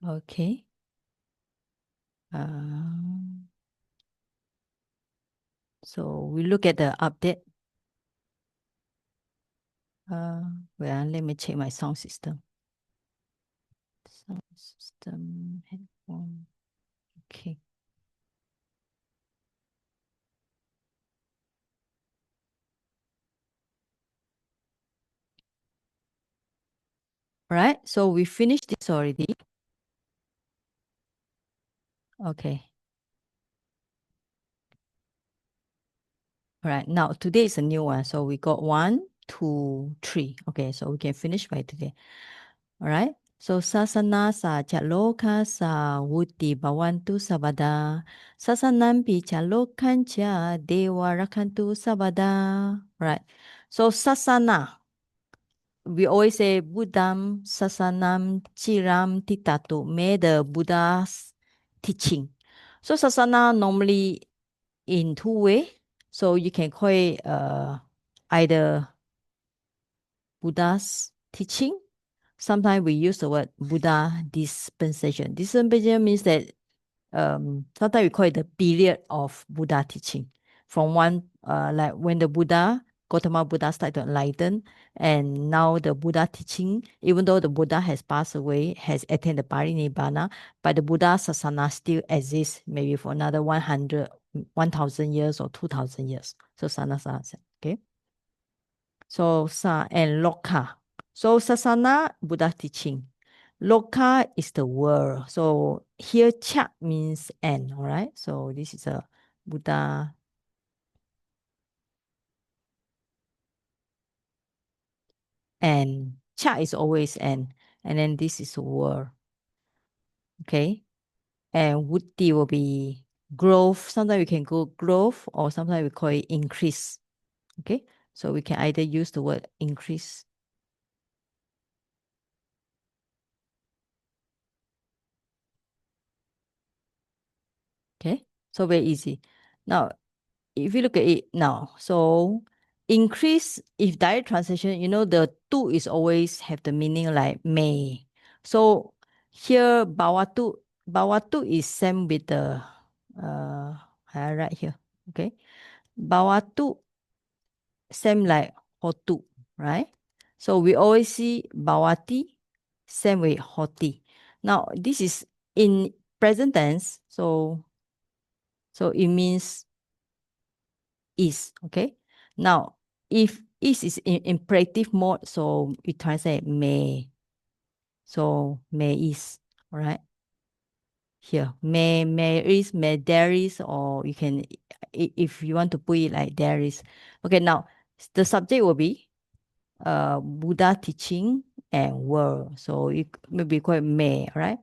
Okay. So we look at the update. Well, let me check my sound system. Sound system, headphone. Okay. All right. So we finished this already. Okay. All right. Now today is a new one. So we got 1, 2, 3. Okay. So we can finish by today. All right. So sasana sa chaloka sa wuti bawantu sabada. Sasanampi chalokan cha dewa rakantu sabada. All right. So sasana. We always say Buddham sasanam chiram titatu. May the Buddha's teaching. So sasana normally in two ways. So you can call it either Buddha's teaching. Sometimes we use the word Buddha dispensation. Dispensation means that sometimes we call it the period of Buddha teaching. From one, like when the Buddha, Gautama Buddha started to enlighten, and now the Buddha teaching, even though the Buddha has passed away, has attained the Parinibbana, but the Buddha Sasana still exists maybe for another 100, 1,000 years or 2,000 years. So Sanasana, okay? So Sa and Loka. So Sasana, Buddha teaching. Loka is the world. So here Cha means end, all right? So this is a Buddha. And Cha is always end. And then this is a world. Okay. And Wutti will be growth. Sometimes we can go growth or sometimes we call it increase. Okay. So we can either use the word increase. Okay. So very easy. Now, if you look at it now, so increase, if direct translation, the tu is always have the meaning like may. So here, bawatu is same with the, I write here, okay? Bawatu, same like hotu, right? So we always see bawati, same with hoti. Now, this is in present tense, so it means is, okay? Now, if is in imperative mode, so we translate may. So may is, all right? Here, may is, may there is, or you can, if you want to put it like there is. Okay, now, the subject will be Buddha teaching and world. So it maybe call it may, right?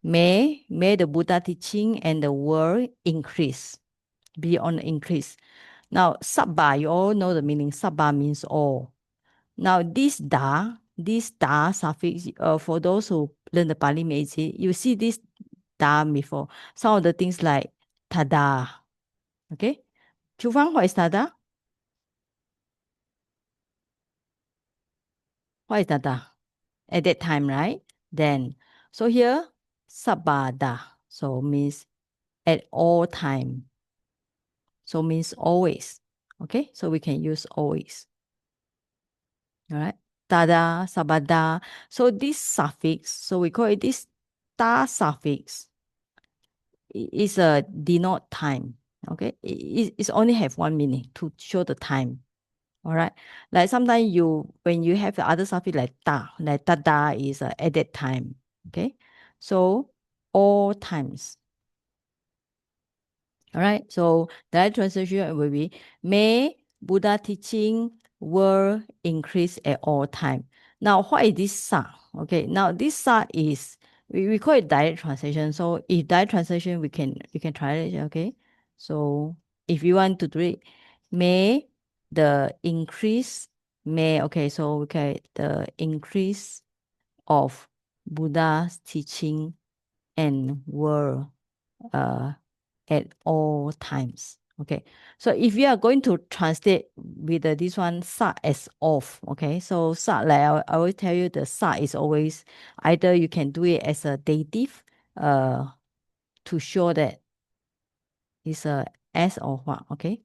May the Buddha teaching and the world increase, be on increase. Now, sabba, you all know the meaning. Sabba means all. Now, this da suffix, for those who learn the Pali Meiji, you see this da before. Some of the things like tada. Okay? Chufang, what is tada? What is tada? At that time, right? Then, so here, sabada. So means at all time. So means always. Okay? So we can use always. All right. Tada, sabada. So this suffix, so we call it this ta suffix, is a denote time. Okay. It's only have one meaning to show the time. All right. Like sometimes when you have the other suffix like ta, like tada is at that time. Okay. So all times. All right. So that translation will be may Buddha teaching will increase at all time. Now, what is this sa? Okay. Now this sa is we call it direct translation. So if direct translation we can try it. Okay. So if you want to do it, may the increase may okay. So okay the increase of Buddha's teaching and world uh at all times. Okay, so if you are going to translate with this one sa as of, okay, so sa, like I always tell you, the sa is always either you can do it as a dative, to show that it's a as or what, okay,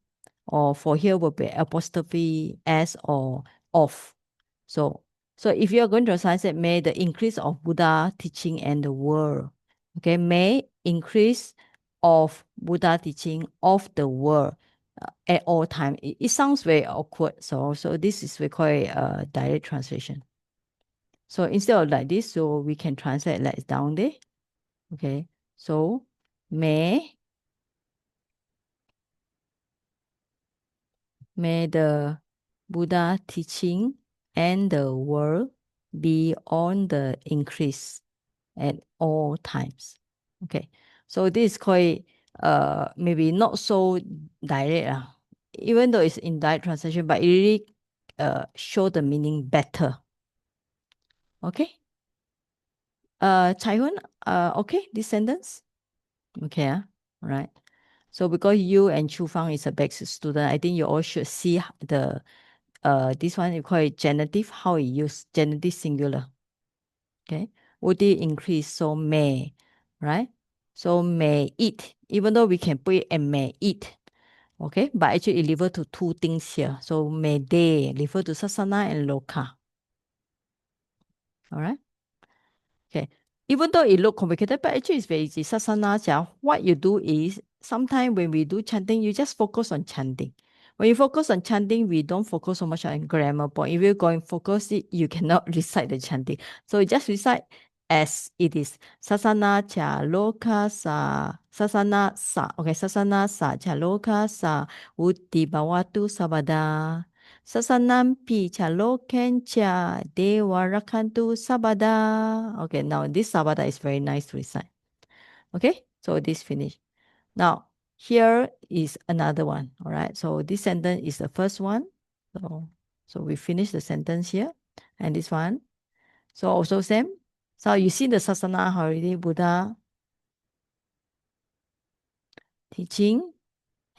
or for here will be apostrophe as or of. So if you are going to translate, may the increase of Buddha teaching and the world, okay, may increase of Buddha teaching of the world at all time. It sounds very awkward. So this is we call it a direct translation. So instead of like this, so we can translate like down there. Okay. So may the Buddha teaching and the world be on the increase at all times. Okay. So this is quite maybe not so direct. Even though it's in direct translation, but it really show the meaning better. Okay. Chai Hun, okay, this sentence? Okay, right. So because you and Chu Fang is a back student, I think you all should see the this one you call it genitive, how it use genitive singular. Okay. Would it increase? So may, right? So may eat, even though we can put it and may eat. Okay, but actually it refer to two things here. So may they refer to sasana and loka. All right. Okay. Even though it look complicated, but actually it's very easy. Sasana, what you do is sometimes when we do chanting, you just focus on chanting. When you focus on chanting, we don't focus so much on grammar point. If you're going to focus it, you cannot recite the chanting. So you just recite as it is. Sasana cha loka sa. Sasana sa. Okay, sasana sa cha loka sa. Utti bawatu sabada. Sasanampi chaloken cha deva rakantu sabada. Okay, now this sabada is very nice to recite. Okay, so this finish. Now here is another one. All right, so this sentence is the first one. So we finish the sentence here, and this one. So also same. So you see the sasana already, Buddha teaching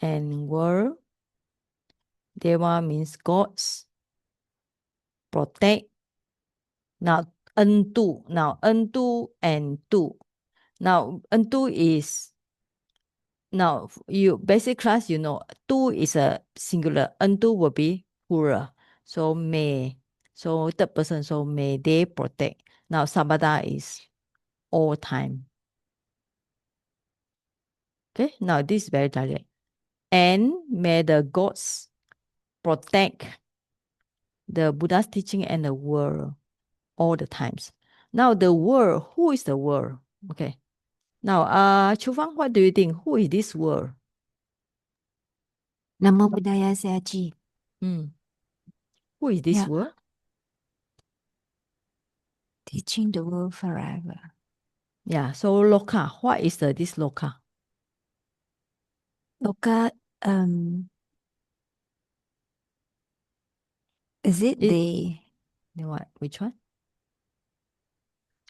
and word. Deva means gods. Protect. Now, entu. Now, entu and tu. Now, entu is, now, you basic class, you know, tu is a singular. Entu will be plural. So, may. So, third person. So, may they protect. Now, sabada is all time. Okay. Now, this is very direct. And may the gods protect the Buddha's teaching and the world all the times. Now, the world, who is the world? Okay. Now, Chu Fang, what do you think? Who is this world? Namo Buddhaya Seachi. Who is this Yeah. world? Teaching the world forever. Yeah, so Loka, what is this Loka? Loka, is it the what? Which one?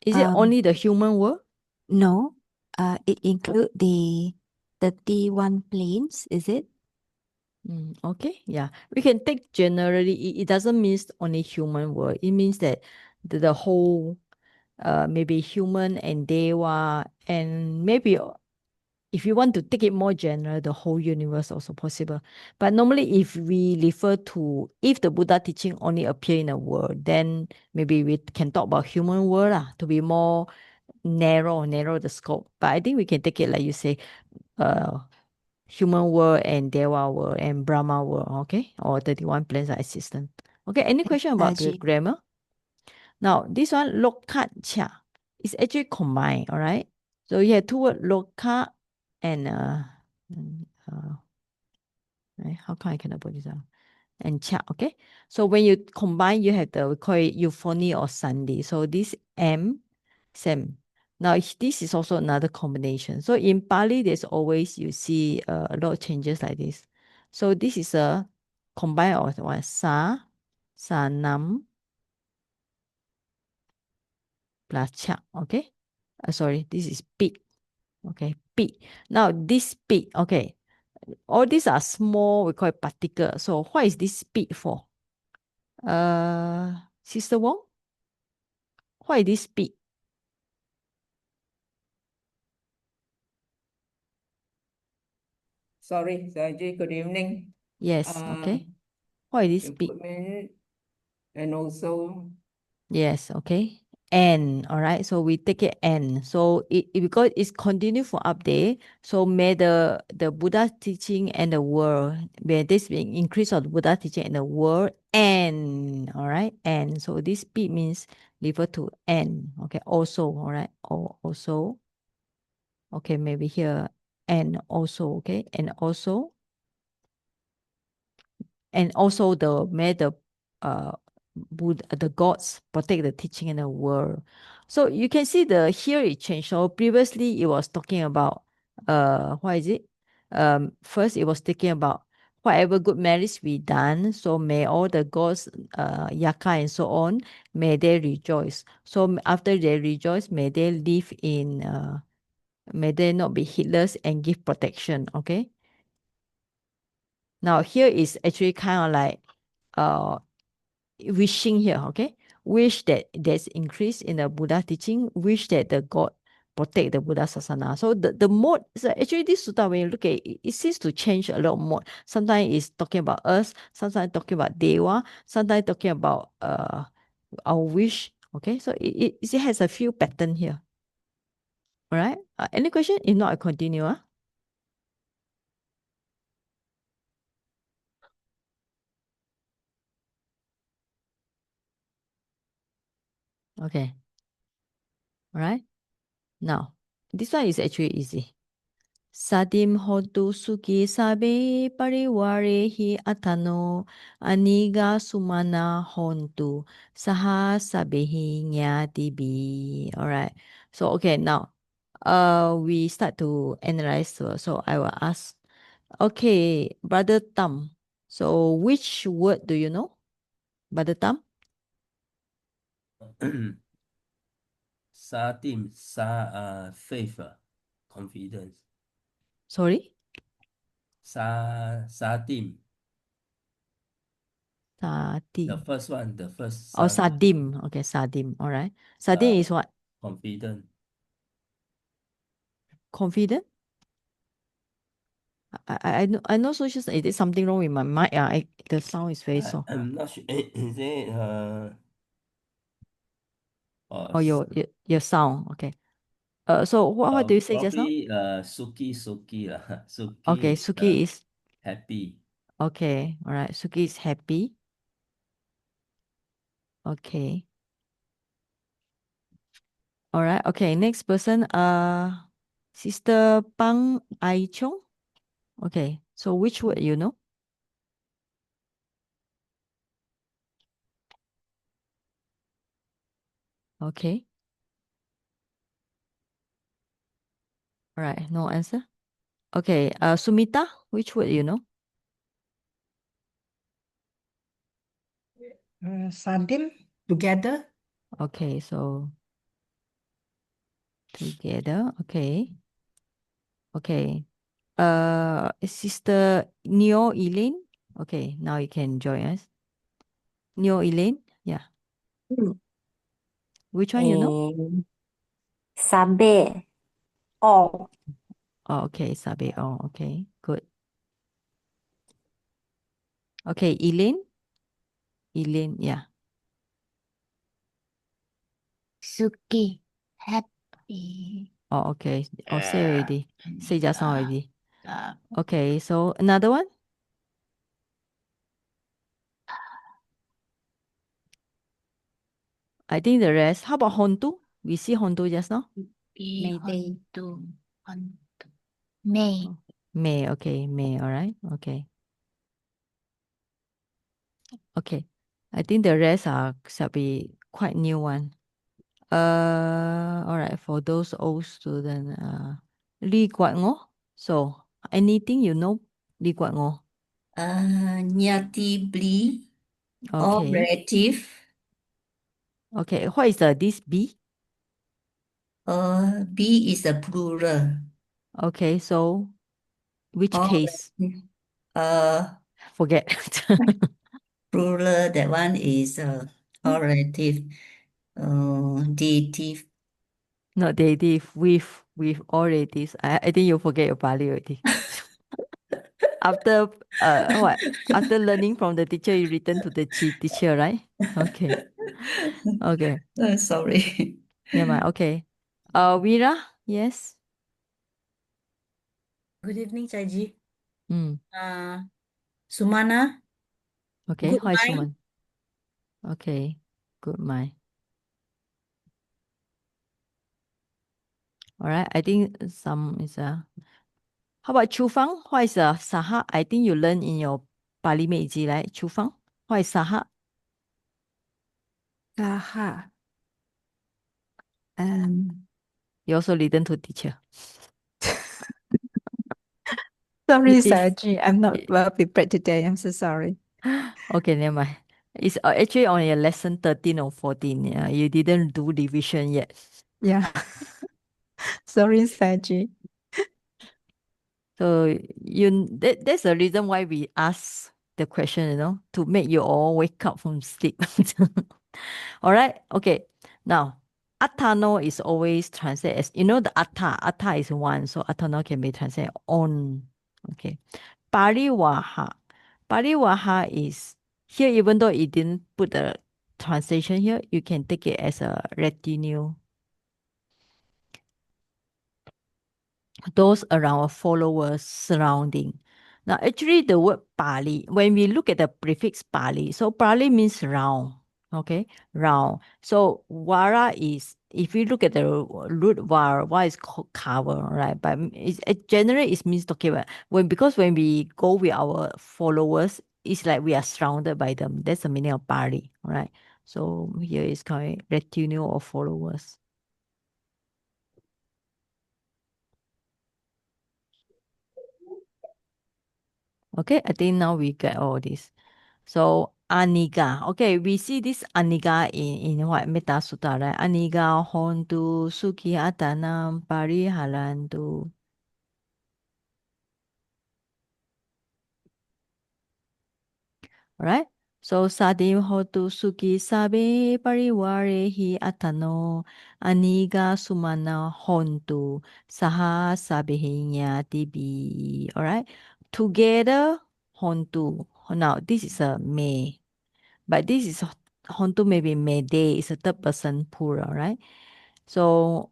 Is it only the human world? No, it include the 31 planes, is it? Okay, yeah. We can take generally, it doesn't mean only human world. It means that the whole, maybe human and deva, and maybe if you want to take it more general, the whole universe also possible. But normally if we refer to, if the Buddha teaching only appear in the world, then maybe we can talk about human world to be more narrow the scope. But I think we can take it like you say, human world and Deva world and Brahma world, okay? Or 31 planes are existent. Okay, any question about the grammar? Now, this one, lokat cha, is actually combined, all right? So you have two words, loka and, right? How come I cannot put this out? And cha, okay? So when you combine, you have the, we call it euphony or sandhi. So this M, same. Now, this is also another combination. So in Pali, there's always, you see a lot of changes like this. So this is a combine of what? Sanam, plus cha, okay? Sorry, this is pi. Okay, pi. Now, this pi, okay. All these are small, we call it particle. So what is this speed for? Sister Wong, what is this speed? Sorry, good evening. Yes, okay. What is this speed? Equipment and also Yes, okay. N, all right. So we take it N. So because it's continued for up there. So may the Buddha teaching and the world, may this be increase of the Buddha teaching and the world N, all right. N. So this speed means refer to N. Okay. Also, all right. Or also. Okay, maybe here and also, okay, and also the may the uh the gods protect the teaching in the world. So you can see the here it changed. So previously it was talking about what is it? First it was talking about whatever good merits we done. So may all the gods, yaka and so on, may they rejoice. So after they rejoice, may they live in may they not be heedless and give protection. Okay. Now here is actually kind of like uh wishing here, okay? Wish that there's increase in the Buddha teaching, wish that the God protect the Buddha Sasana. So the mode, so actually this sutta, when you look at it, it seems to change a lot of mode. Sometimes it's talking about us, sometimes talking about deva, sometimes talking about our wish. Okay, so it has a few pattern here. All right. Any question? If not, I continue. Okay. All right. Now, this one is actually easy. Sadim hotu suki sabe pariwarehi atano aniga sumana hontu saha sabehi nyatibi. All right. So okay, now we start to analyze. So I will ask. Okay, Brother Tam. So which word do you know, Brother Tam? Faith, confidence. Sorry, Satim, Sati. the first one, the first Oh, Sadim. Okay, Sadim. All right. Sadim is what? confident. Confident? I know social studies. Is something wrong with my mic? The sound is very soft. I'm not sure. Is it Oh, your sound. Okay. So what do you say just now? probably Suki lah. Okay, Suki Suki is happy. okay. All right. Suki is happy. Okay. All right. Okay. Next person. Sister Pang Ai Chong. Okay. So which word you know? Okay. All right. No answer. Okay. Sumita, which word you know? Sadim together. Okay. So together. Okay. Okay. Sister Neo Elaine. Okay, now you can join us. Neo Elaine. Yeah. Which one you know? Sabe, all. Oh, okay. Sabe. Oh, okay. Good. Okay, Elaine. Elaine. Yeah. Suki, happy. Oh, okay. Oh, say already. Say just now already. Okay. So another one. I think the rest. How about Hontu? We see Hontu just now. Mayday. May. May. Okay. May. All right. Okay. Okay. I think the rest shall be quite new one. All right. For those old student, Lee Guat Ngo. So anything you know, Lee Guat Ngo. Nyati bli or Okay. relative. Okay. What is this B? B is a plural. Okay. So Which Oh, case? Forget. Plural, that one is all relative. Dative. Not dative, with all relatives. I think you forget your Pali already. After what? After learning from the teacher, you return to the teacher, right? Okay. Okay. Sorry. Never mind. Okay. Vira, yes. Good evening, Chaji. Mm. Sumana, Okay. good Hi, mind. Suman. Okay. Good mind. All right. I think some is how about Chufang? What is Saha? I think you learn in your Pali Meiji, right? Chufang? What is Saha? Saha. You also listen to teacher. Sorry, It is- Saji. I'm not it- well prepared today. I'm so sorry. Okay, never mind. It's actually on your lesson 13 or 14. Yeah, you didn't do division yet. Yeah. Sorry, Saji. So that's the reason why we ask the question, to make you all wake up from sleep. All right. Okay. Now, atano is always translated as, the atta. Atta is one, so atano can be translated on. Okay. Pariwaha. Pariwaha is here, even though it didn't put the translation here, you can take it as a retinue. Those around followers surrounding. Now, actually, the word Pali, when we look at the prefix Pali, so Pali means round, okay, round. So Vara is, if you look at the root Vara is called cover, right? But generally it means talking about because when we go with our followers, it's like we are surrounded by them. That's the meaning of Pali, right? So here is called retinue of followers. Okay, I think now we get all this. So aniga. Okay, we see this aniga in what Metta Sutta, right? Aniga hontu suki atanam pariharantu. Alright? So sadim hotu suki sabe pariwarehi atano aniga sumana hontu saha sabehinya tibi. Alright? Together hontu. Now this is a may. But this is hontu maybe mayday is a third person plural, right? So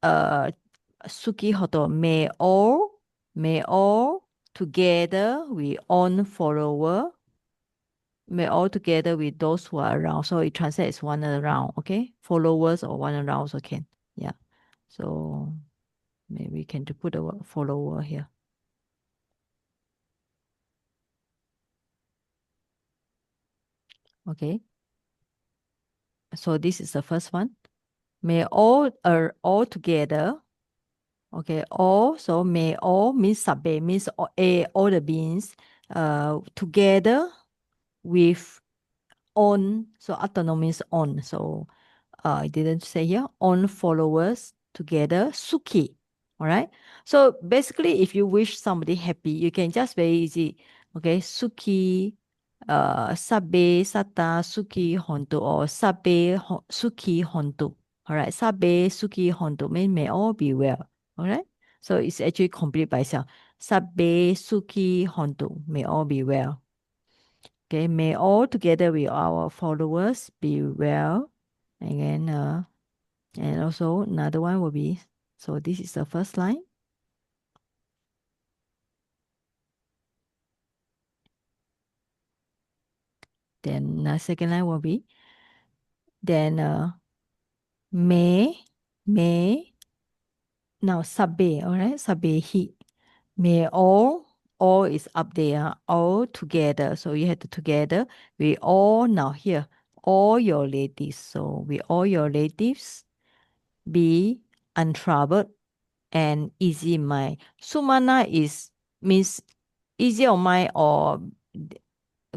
suki hoto may all together we own follower. May all together with those who are around. So it translates one around, okay? Followers or one around also can. Yeah. So maybe we can put the word follower here. Okay. So this is the first one. May all are all together. Okay, all. So may all means sabe means all the beings together with on. So autonomy means on. So I didn't say here, on followers together, suki. All right. So basically, if you wish somebody happy, you can just very easy. Okay, suki, sabe sata suki hontu or sabe suki hontu. All right, sabe suki hontu mean may all be well. All right. So it's actually complete by itself. Sabe suki hontu, may all be well. Okay, may all together with our followers be well. And then and also another one will be, so this is the first line. Then the second line will be, then may, now sabe, all right, sabehi. May all is up there, all together. So you have to together. We all, now here, all your relatives. So we all your relatives be untroubled and easy in mind. Sumana means easy of mind or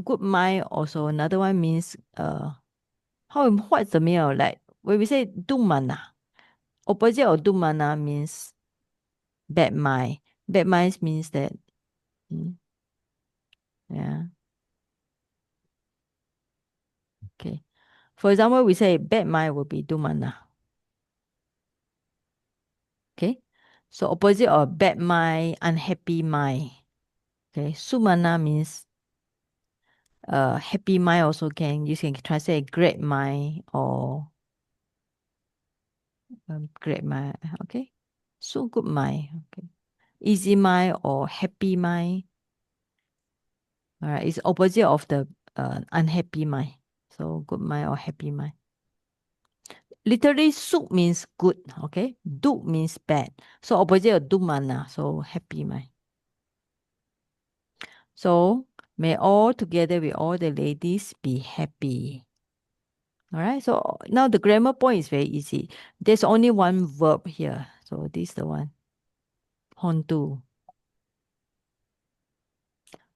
good mind. Also another one means what's the meaning of, like when we say dumana, opposite of dumana means bad mind. Bad mind means that Yeah. Okay. For example, we say bad mind will be dumana. Okay. So opposite of bad mind, unhappy mind. Okay. Sumana means happy mind also can. You can translate great mind or great mind. Okay. So good mind. Okay. Easy mind or happy mind. All right. It's opposite of the unhappy mind. So good mind or happy mind. Literally, suk means good, okay? Duk means bad. So opposite of dumana, so happy mind. So may all together with all the ladies be happy. All right. So now the grammar point is very easy. There's only one verb here. So this is the one. Hontu.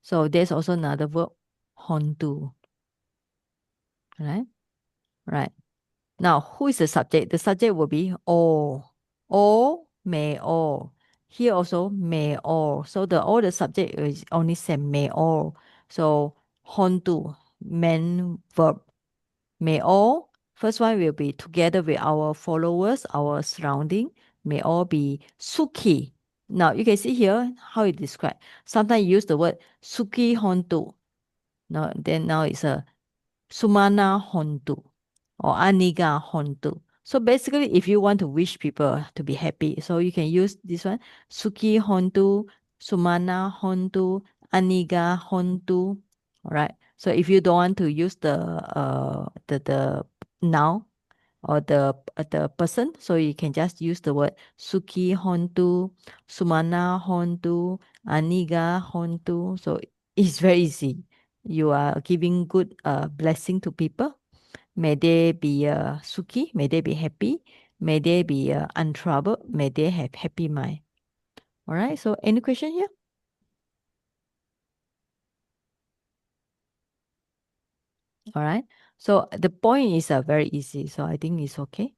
So there's also another verb. Hontu. All right. Right. Now, who is the subject? The subject will be all. All, may all. Here also, may all. So all the subject is only say may all. So, hontu, main verb. May all. First one will be together with our followers, our surrounding. May all be suki. Now, you can see here how it described. Sometimes you use the word suki hontu. Now it's a sumana hontu or aniga hontu. So basically, if you want to wish people to be happy, so you can use this one, suki hontu, sumana hontu, aniga hontu. All right. So if you don't want to use the noun or the person, so you can just use the word suki hontu, sumana hontu, aniga hontu. So it's very easy. You are giving good blessing to people. May they be suki, may they be happy, may they be untroubled, may they have happy mind. All right. So any question here? All right. So the point is very easy. So I think it's okay.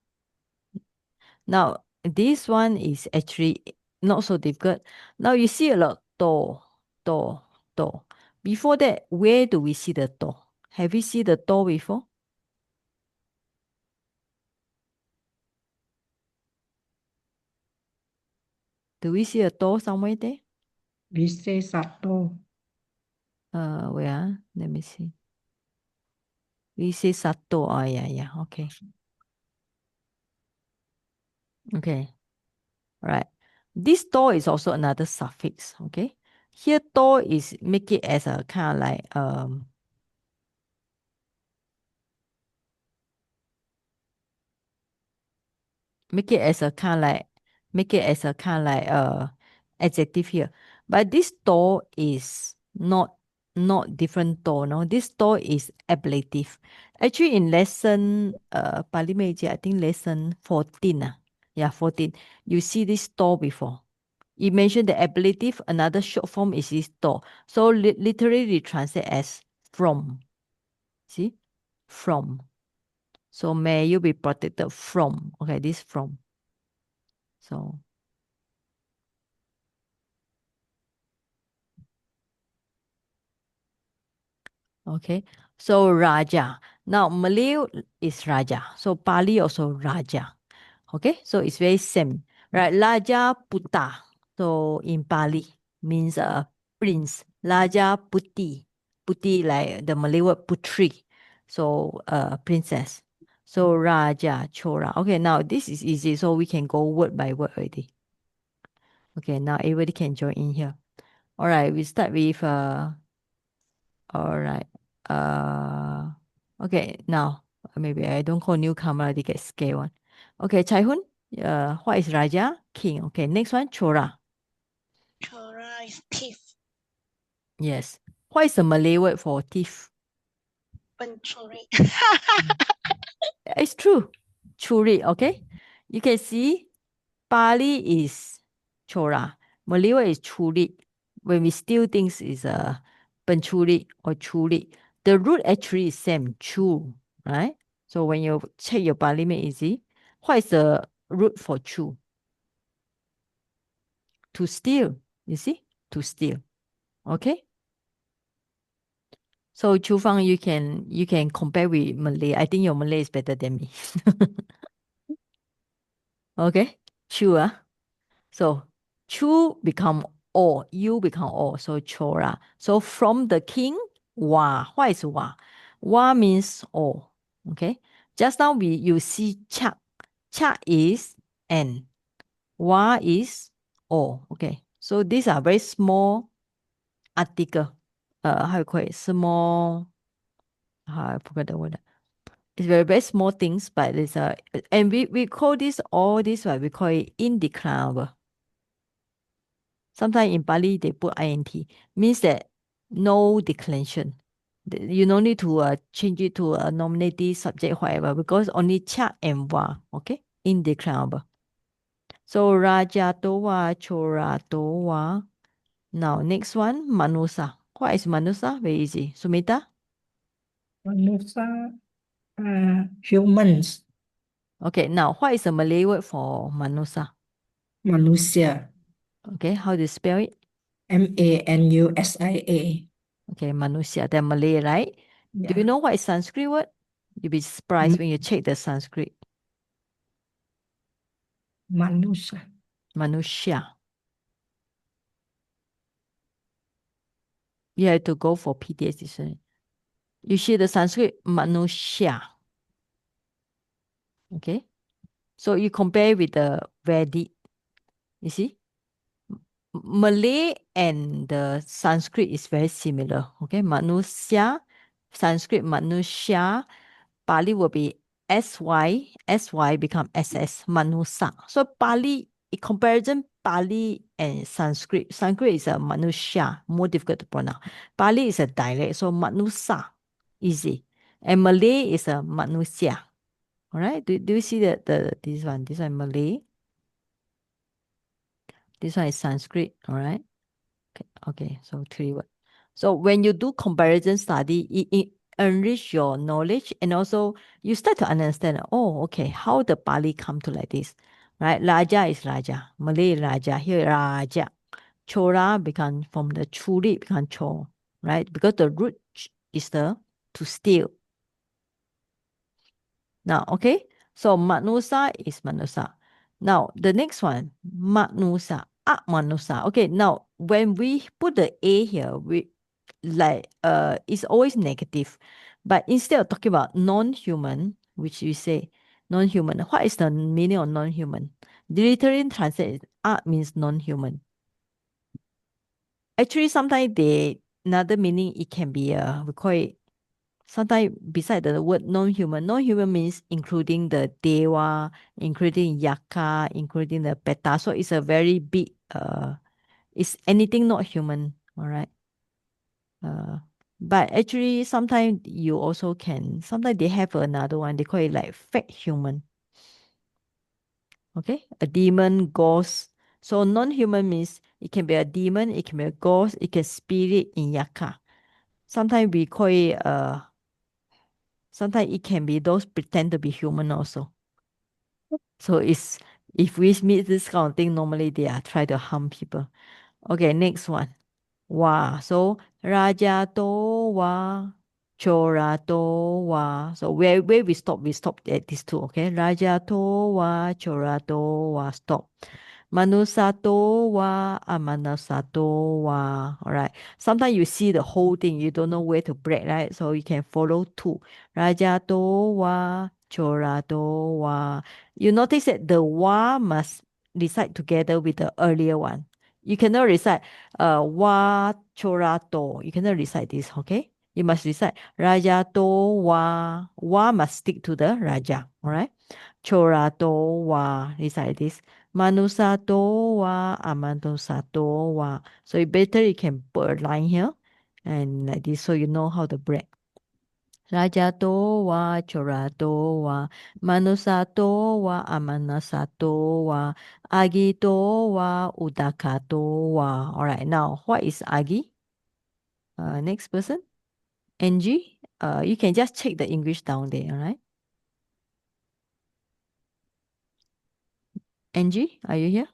Now this one is actually not so difficult. Now you see a lot to, to, to. Before that, where do we see the to? Have you seen the to before? Do we see a to somewhere there? We say sato. Where? Let me see. We say sato. Oh, yeah. Okay. Okay. Right. This to is also another suffix. Okay. Here to is make it as a kind of like make it as a kind of like adjective here. But this to is not different to, no. This to is ablative. Actually in lesson Pali Meiji, I think lesson 14. Yeah, 14. You see this to before. You mentioned the ablative, another short form is this to. So literally translate as from. See? From. So may you be protected from. Okay, this from. So okay. So Raja. Now Malay is Raja. So Pali also Raja. Okay. So it's very same. Right. Raja Puta. So in Pali means prince. Raja Puti. Puti like the Malay word putri. So princess. So Raja Chora. Okay. Now this is easy. So we can go word by word already. Okay. Now everybody can join in here. All right. We start with all right. Okay, now maybe I don't call newcomer, they get scared one. Okay, Chai Hun, what is Raja? King. Okay, next one, Chora. Chora is thief. Yes. What is the Malay word for thief? Pencuri. It's true. Churi, okay? You can see Pali is Chora. Malay word is churi. When we steal things is pencuri or churi. The root actually is same, chu, right? So when you check your Pali make easy, what is the root for chu? To steal, you see? To steal. Okay. So Chu Fang, you can compare with Malay. I think your Malay is better than me. Okay. Chu, So Chu become O, you become O. So Chora. So from the king, Wa. What is Wa? Wa means O. Okay. Just now you see Cha. Cha is N. Wa is O. Okay. So these are very small article. How you call it? Small. I forgot the word. It's very small things, but it's and we call this all this right. We call it indeclinable. Sometimes in Pali they put int, means that no declension. You don't need to change it to a nominative subject, whatever, because only cha and wa, okay, indeclinable. So raja towa, chora towa. Now next one, manusa. What is manusa? Very easy. Sumita. Manusia, humans, Okay. Now what is the Malay word for manusa? manusia, Okay. How do you spell it? Manusia. Okay, manusia. They're Malay, right? Do you Yeah, know what is Sanskrit word? You'll be surprised when you check the Sanskrit. manusia. Manusya. You have to go for PTS dictionary. You see the Sanskrit manusya. Okay. So you compare with the Vedic. You see? Malay and the Sanskrit is very similar. Okay. Manusya, Sanskrit manusya, Pali will be SY become SS, manusa. So Pali, in comparison, Pali and Sanskrit. Sanskrit is a manusya, more difficult to pronounce. Pali is a dialect, so manusa, easy. And Malay is a manusya. All right. Do you see this one? This one Malay. This one is Sanskrit. All right. Okay. So 3 words. So when you do comparison study, it enrich your knowledge, and also you start to understand, oh, okay, how the Pali come to like this, right? Raja is Raja, Malay Raja, here Raja. Chora become from the churi become chor, right? Because the root is the to steal. Now, okay, so manusa is manusa. Now, the next one, manusa, manusa. Okay, now when we put the A here, we like it's always negative. But instead of talking about non-human, which we say non-human, what is the meaning of non-human? The literally translate means non-human. Actually, sometimes another meaning it can be we call it sometimes beside the word non-human. Non-human means including the deva, including yaka, including the peta. So it's a very big it's anything not human, all right? But actually sometimes you also can sometimes they have another one, they call it like fake human. Okay? A demon, ghost. So non-human means it can be a demon, it can be a ghost, it can spirit in yaka. Sometimes we call it sometimes it can be those pretend to be human also. So it's if we meet this kind of thing, normally they are try to harm people. Okay, next one. Wa. So Raja to wa, Chora to wa. So where we stop? We stop at these two. Okay, Raja to wa, Chora to wa. Stop. Manusato wa, amanasato wa. All right. Sometimes you see the whole thing, you don't know where to break, right? So you can follow two. Rajato wa, chorato wa. You notice that the wa must recite together with the earlier one. You cannot recite wa chorato. You cannot recite this, okay? You must recite Rajato wa. Wa must stick to the Raja. All right. Chorato wa. Recite this. Manusato wa, amanusato wa. So you better you can put a line here and like this so you know how to break. Rajato wa, chorato wa, manusato wa, amanasato wa, agito wa, udakato wa. All right, now what is agi? Next person, Angie. You can just check the English down there. All right, Angie, are you here?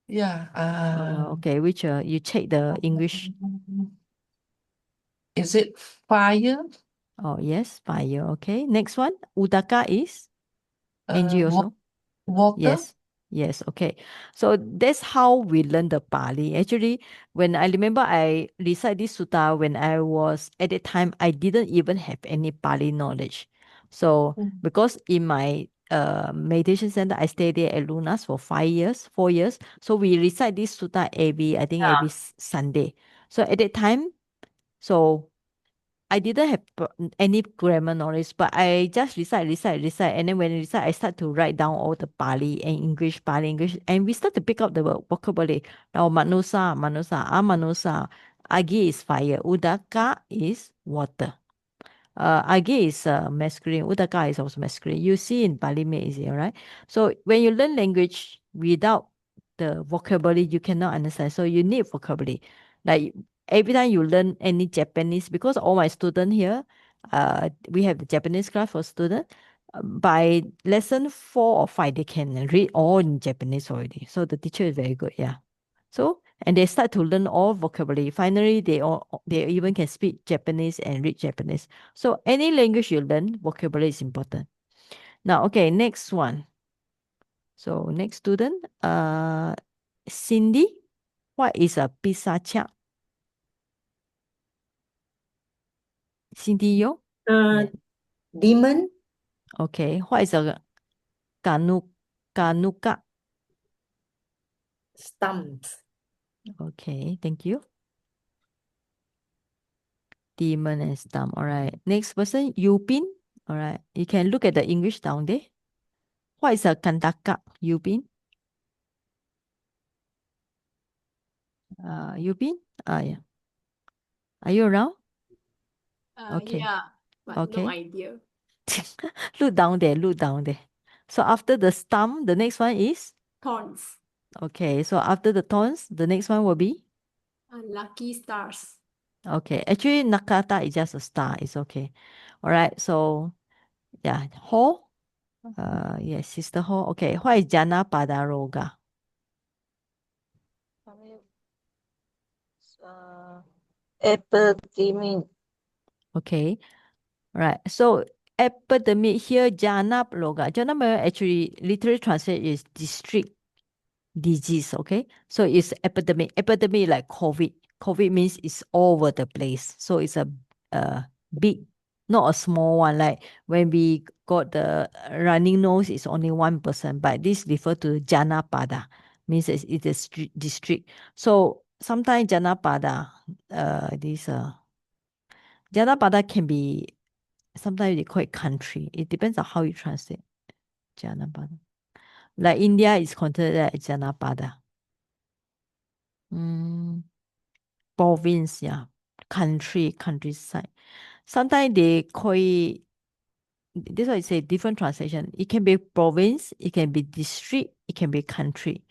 Yeah. Okay, which you check the English. Is it fire? Oh, yes, fire. Okay. Next one. Udaka is Angie Wa- also. water? Yes. Okay. So that's how we learn the Pali. Actually, when I remember I recite this sutta when I was at that time, I didn't even have any Pali knowledge. So Mm. because in my meditation center, I stayed there at Lunas for 5 years, 4 years. So we recite this sutta every Sunday. So at that time, so I didn't have any grammar knowledge, but I just recite. And then when I recite, I start to write down all the Pali and English, Pali, English. And we start to pick up the vocabulary. Now, manusa. Agi is fire. Udaka is water. Agi is masculine. Udaka is also masculine. You see in Pali me easy, all right? So when you learn language without the vocabulary, you cannot understand. So you need vocabulary. Like every time you learn any Japanese, because all my students here, we have the Japanese class for students. By lesson 4 or 5, they can read all in Japanese already. So the teacher is very good. Yeah. So and they start to learn all vocabulary. Finally, they even can speak Japanese and read Japanese. So any language you learn, vocabulary is important. Now, okay, next one. So next student, Cindy, what is a pisacha? Cindy, yo? Yeah. Demon, Okay, what is a kanuka? stump. Okay, thank you. Demon and stump. All right. Next person, Yupin. All right. You can look at the English down there. What is a kandaka, Yupin? Yupin? Yeah. Are you around? Okay. Yeah, but Okay. no idea. Look down there. Look down there. So after the stump, the next one is? Thorns. Okay. So after the thorns, the next one will be? Lucky stars. Okay. Actually, Nakata is just a star. It's okay. All right. So, yeah. Ho? Yes, Sister Ho. Okay. What is Jana Padaroga? Epidemic. Okay. Right. So epidemic here, Jana Loga. Jana actually literally translate is district disease. Okay. So it's epidemic. Epidemic like COVID. COVID means it's all over the place. So it's a big, not a small one. Like when we got the running nose, it's only one person. But this refer to Janapada, means it's a district. So sometimes Janapada, Janapada can be, sometimes they call it country. It depends on how you translate Janapada. Like India is considered as Janapada. Province, yeah. Countryside. Sometimes they call it, this is why I say different translation. It can be province, it can be district, it can be country.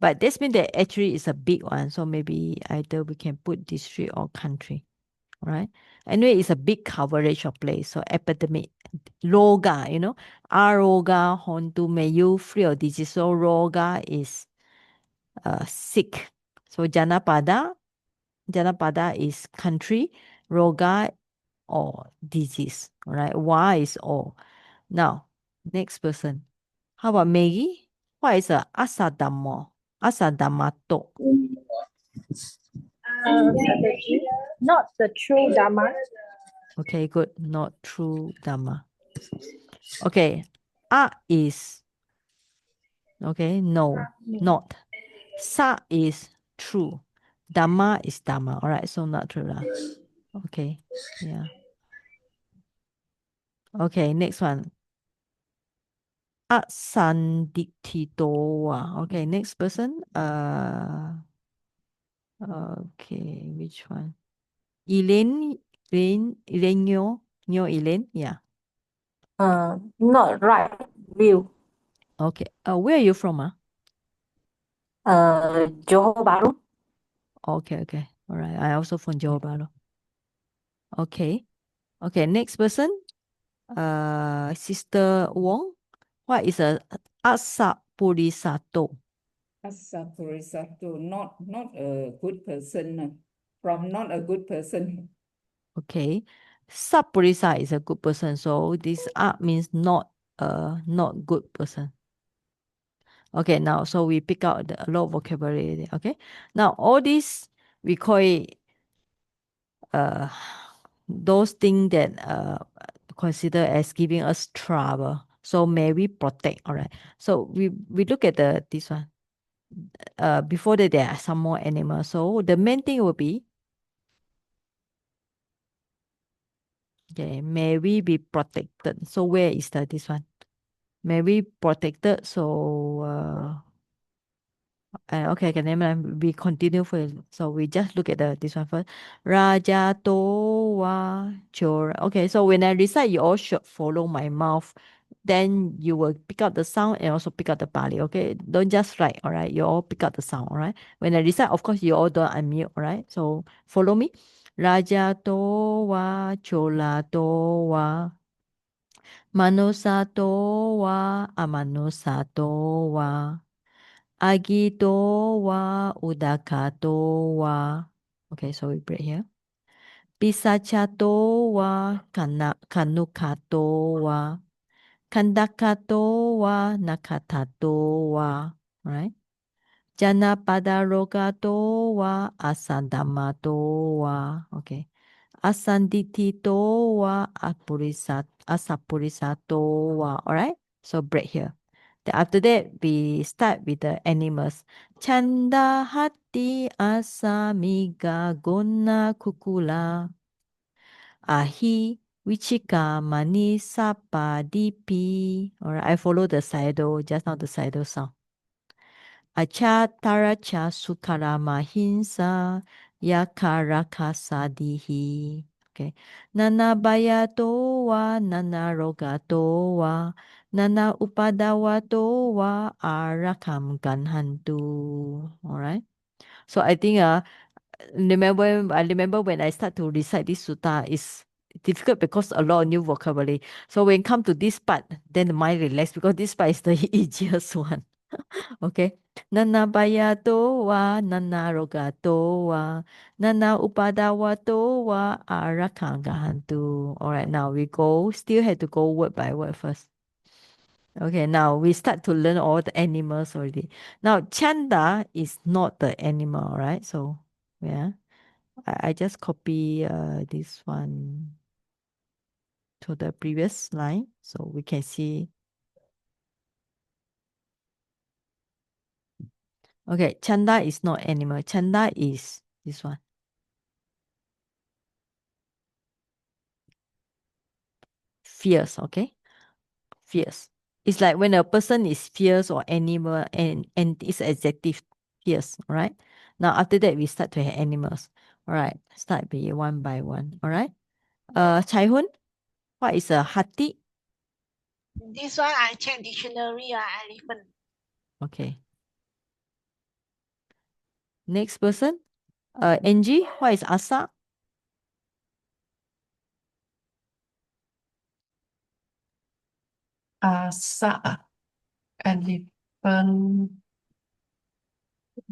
But this means that actually it's a big one. So maybe either we can put district or country. Right? Anyway, it's a big coverage of place. So epidemic, roga, aroga, hontu, mayu, free of disease. So roga is sick. So Janapada is country, roga or disease. All right? Wa is all. Now, next person. How about Maggie? What is a asadamo? Asadamato. Not the true Dharma. Okay, good. Not true Dhamma. Okay. A is, okay, no, not. Sa is true. Dhamma is Dhamma. All right, so not true. Okay, yeah. Okay, next one. Asanditito. Okay, next person. Okay, which one? Elaine, Nyo, Elaine. Yeah. Not right view. Okay. Where are you from? Johor Bahru. Okay. All right. I also from Johor Bahru. Okay. Okay. Next person. Sister Wong. What is a asapurisato? Asapurisato, not a good person. From not a good person. Okay. Sapurisa is a good person. So this up means not not good person. Okay, now so we pick out a lot of vocabulary. Okay. Now all this we call it those things that consider as giving us trouble. So may we protect, all right. So we look at this one. Before that there are some more animals. So the main thing will be okay, may we be protected. So where is this one? May we protected. So okay, never mind. We continue first. So we just look at this one first. Raja Towa Chora. Okay, so when I recite, you all should follow my mouth. Then you will pick up the sound and also pick up the Pali. Okay, don't just write. All right, you all pick up the sound. All right. When I recite, of course, you all don't unmute. All right. So follow me. Raja Towa Chola Towa Manusa Towa Amanusa Towa. Agito wa udakato wa. Okay, so we break here. Pisachato wa kanukato wa. Kandakato wa nakatato wa. Right? Janapada rogato wa asandamato wa. Okay. Asanditito wa asapurisato wa. Alright? So break here. Then after that, we start with the animals. Chanda hati asamiga gona kukula. Ahi wichika mani sapa dipi. Alright, I follow the saido, just now the saido sound. Acha taracha sukara mahinsa yakaraka sadihi. Okay. Nana bayato wa nana rogato wa nana upadawato wa arakam ganhantu. All right. So I think I remember when I start to recite this sutta is difficult because a lot of new vocabulary. So when come to this part, then the mind relax because this part is the easiest one. Okay. Nana bayato wa nana rogato wa nana upadawato wa arakangahantu. All right, now we go. Still have to go word by word first. Okay, now we start to learn all the animals already. Now chanda is not the animal, right? So yeah, I just copy this one to the previous line so we can see. Okay, chanda is not animal. Chanda is this one. Fierce, okay? Fierce. It's like when a person is fierce or animal and it's adjective fierce, all right? Now after that we start to have animals. All right, start one by one. All right. Chai Hun, what is a hati? This one I check dictionary, elephant. Okay. Next person. Angie, what is asa? Asa, elephant.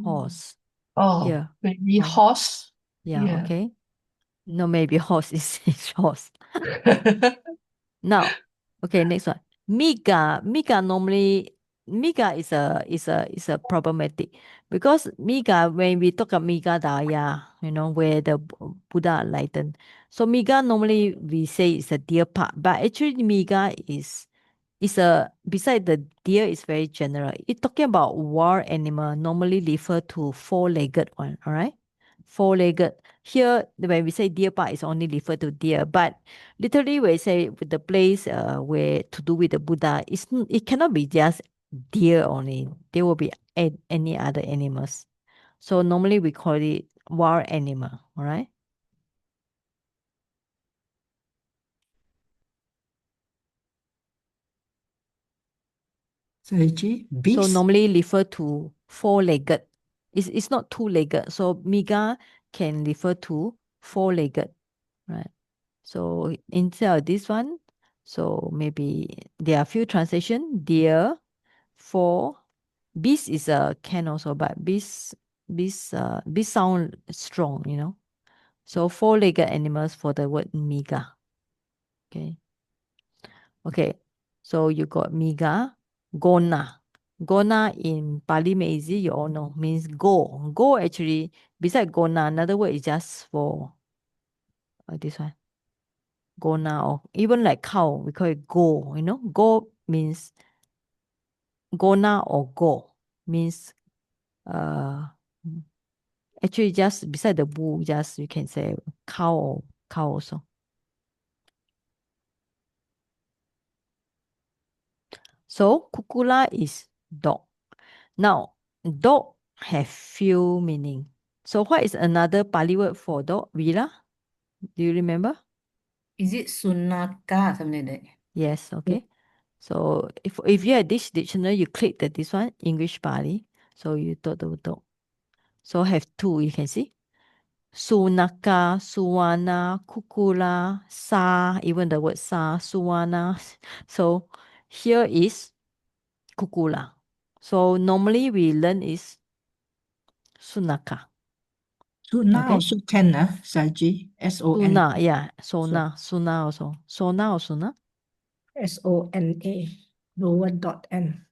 Horse. Oh, Here. maybe Oh. horse. Yeah, Yeah. okay. No, maybe horse is horse. Now, okay, next one. Miga normally Miga is a problematic because Miga when we talk about Miga Daya, where the Buddha enlightened. So Miga normally we say it's a deer part, but actually Miga is a beside the deer is very general. It talking about wild animal normally refer to four-legged one, all right? Four-legged. Here when we say deer part is only refer to deer, but literally we say with the place where to do with the Buddha, it cannot be just deer only. There will be any other animals. So normally we call it wild animal, all right? So actually, So beast. normally refer to four-legged. It's not two-legged. So miga can refer to four-legged, right? So instead of this one, so maybe there are few translation, deer, four, Beast is a can also, but beast sound strong, you know. So four-legged animals for the word miga. Okay. Okay. So you got miga, gona. Gona in Pali Maizi, you all know, means go. Go actually, beside gona, another word is just for this one. Gona, or even like cow, we call it go, you know. Go means gona or go means actually just beside the bull, just you can say cow or cow also. So kukula is dog. Now dog have few meaning. So what is another Pali word for dog? Vila? Do you remember? Is it sunaka, something like that? Yes, okay. So if you have this dictionary, you click this one, English Pali. So you dog. So have two, you can see. Sunaka, Suwana, Kukula, Sa, even the word Sa, Suwana. So here is Kukula. So normally we learn is Sunaka. Suna Okay. also can, Saji. S-O-N. Suna, yeah. Suna also. Sona or Suna. SONA, lower dot N.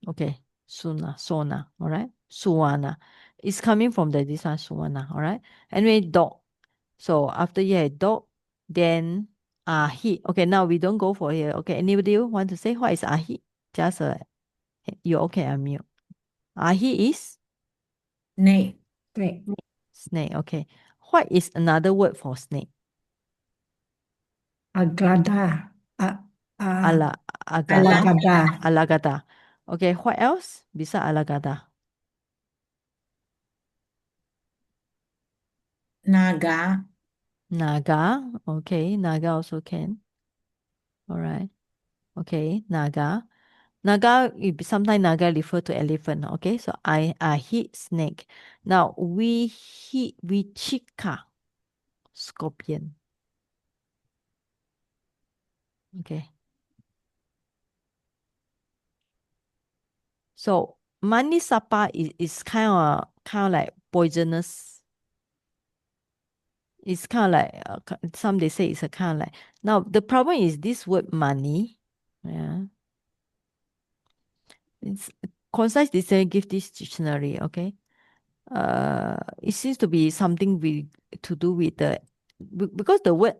Okay. Sona, all right. Suwana. It's coming from this one, Suwana, all right. Anyway, dog. So after you had dog, then ahi. Okay, now we don't go for here. Okay, anybody want to say what is ahi? Just you okay, unmute. Ahi is Snake. Snake. snake. Okay. What is another word for snake? Agrada. Ala agada. Alagada. Alagada. Okay, what else besides alagada? Naga. Naga. Okay, naga also can. All right. Okay, naga. Naga, sometimes naga refer to elephant. Okay, so I hit snake. Now we chika scorpion. Okay. So manisapa is kind of like poisonous. It's kind of like some they say it's a kind of like. Now the problem is this word money. Yeah. It's concise dictionary give this dictionary. Okay. It seems to be something to do with because the word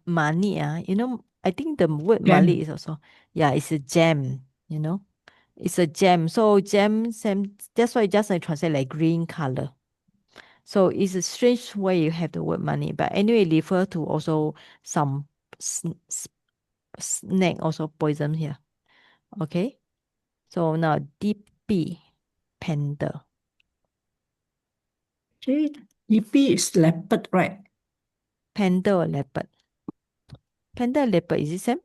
money, you know, I think the word Gem. Mali is also, yeah, it's a gem, you know, it's a gem. So gem, same, that's why just I translate like green color. So it's a strange way you have the word money, but anyway, refer to also some snake also poison here. Okay, so now deep B, panda. See, EP is leopard, right? Panda or leopard? Panda or leopard, is it same?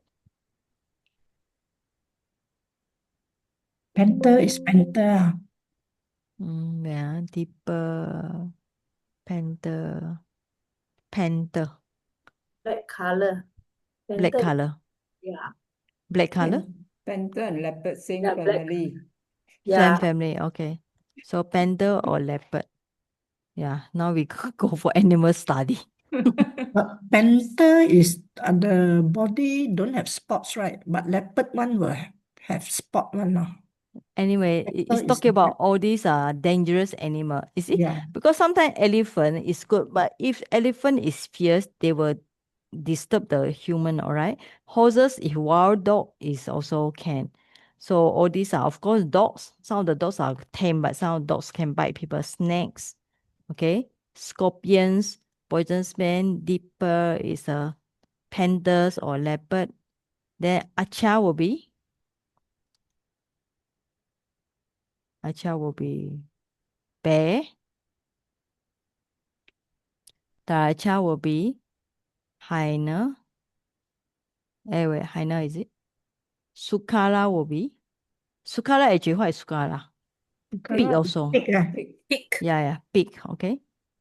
Panther is panther. Yeah, deeper panther. Panther. Black color. Black Panther. color. Yeah. Black color? Panther and leopard, same Yeah, black. family. Same Yeah. family, okay. So panther or leopard. Yeah, now we go for animal study. But panther is the body don't have spots, right? But leopard one will have spot one. No? Anyway, it's Panther is talking about all these dangerous animal. You see? yeah. Because sometimes elephant is good, but if elephant is fierce, they will disturb the human, all right? Horses, if wild dog is also can. So all these are, of course, dogs. Some of the dogs are tame, but some dogs can bite people. Snakes, okay? Scorpions, poisonous man, deeper is pandas or leopard. Then acha will be bear. Taracha will be hyena. Wait, hyena is it? Sukara will be. Sukara actually, what is sukara? Pig also. Pig. Pig. Yeah, pig, okay.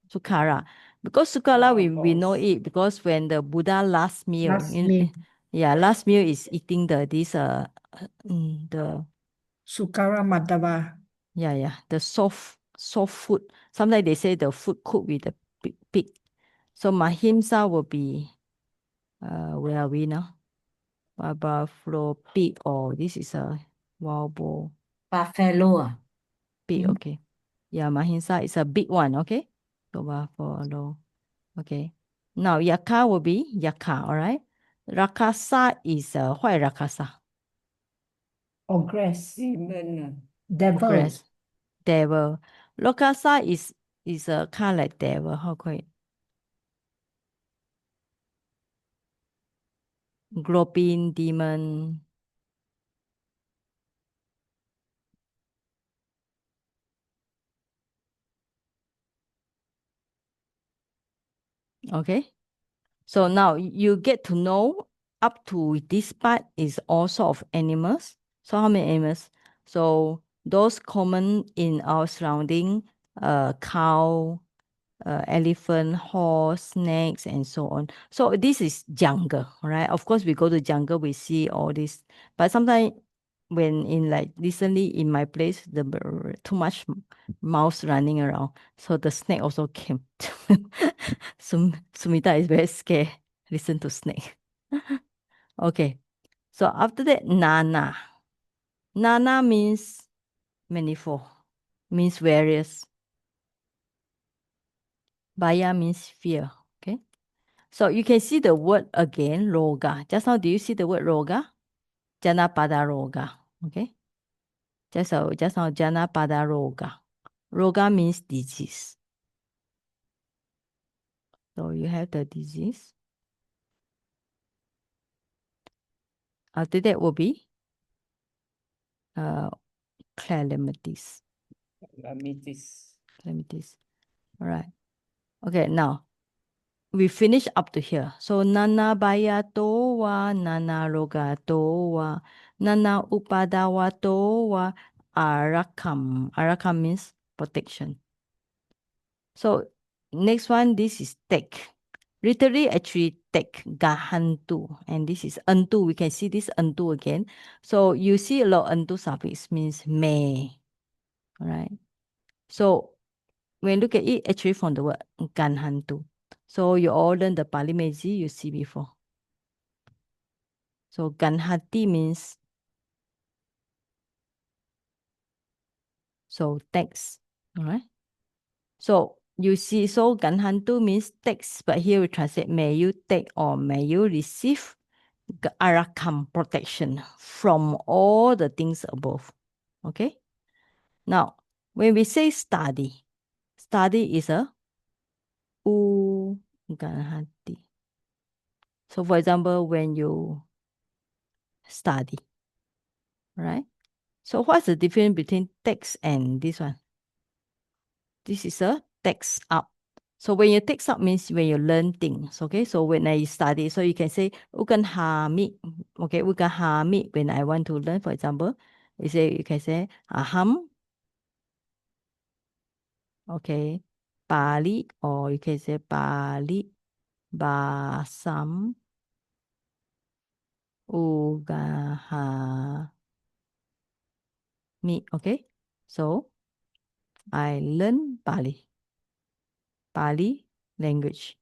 Sukara. Because sukara, we know Horse. it because when the Buddha last meal, Last meal. last meal is eating the Sukara Madhava. Yeah, the soft food. Sometimes they say the food cooked with the pig. So Mahimsa will be, where are we now? Buffalo, pig, or this is a wild boar. Buffalo. Pig, okay. Yeah, Mahimsa is a big one, okay? So buffalo, okay. Now Yaka will be Yaka, all right? Rakasa is what Rakasa? Ogress. Demon. Devil. Ogress. Devil. Lokasa is a kind like devil. How call it? Groping demon. Okay. So now you get to know up to this part is all sort of animals. So how many animals? So those common in our surrounding, cow, elephant, horse, snakes, and so on. So this is jungle, right? Of course, we go to jungle, we see all this. But sometimes when in like recently in my place, too much mouse running around. So the snake also came. Sumita is very scared. Listen to snake. Okay. So after that, Nana. Nana means manifold, means various. Baya means fear. Okay. So you can see the word again, roga. Just now, do you see the word roga? Janapada roga. Okay. Just now, Janapada roga. Roga means disease. So you have the disease. After that will be calamities. Calamities. All right. Okay, now we finish up to here. So nana baya towa, nana roga towa, nana upadawa towa, arakam. Arakam means protection. So next one, this is tek. Literally, actually, tek, gahantu. And this is entu. We can see this entu again. So you see a lot of entu suffix means may. All right. So when you look at it, actually from the word ganhantu. So you all learn the Pali Meiji you see before. So ganhati means so text. All right. So you see, so ganhantu means text, but here we translate may you take or may you receive arakam protection from all the things above. Okay. Now, when we say study is a ganhati. So for example, when you study, right? So what's the difference between text and this one? This is a text up. So when you text up means when you learn things, okay? So when I study, so you can say, ukan hami, okay? Ukan hami when I want to learn, for example, you can say, aham, okay? Pali, or you can say Pali, basam, ugaha, me, okay? So I learn Pali language.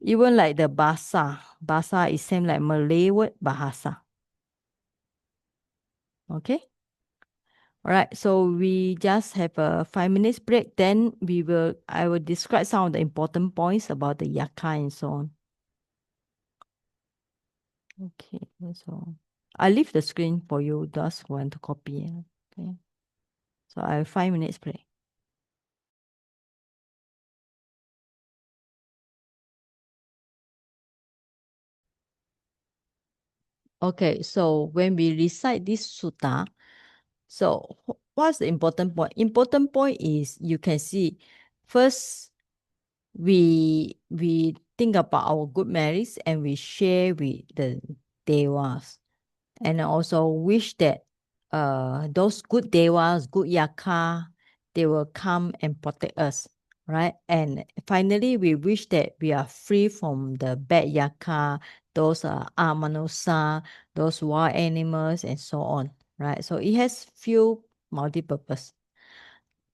Even like the Bahasa is same like Malay word bahasa. Okay? Alright, so we just have a 5 minutes break. Then I will describe some of the important points about the yaka and so on. Okay, so I leave the screen for you, those who want to copy. Okay. So I have 5 minutes break. Okay, so when we recite this sutta, so what's the important point? Important point is you can see first we think about our good merits and we share with the devas, and also wish that those good devas, good yaka, they will come and protect us, right? And finally, we wish that we are free from the bad yaka, those amanusa, those wild animals, and so on, right? So it has few multi-purpose.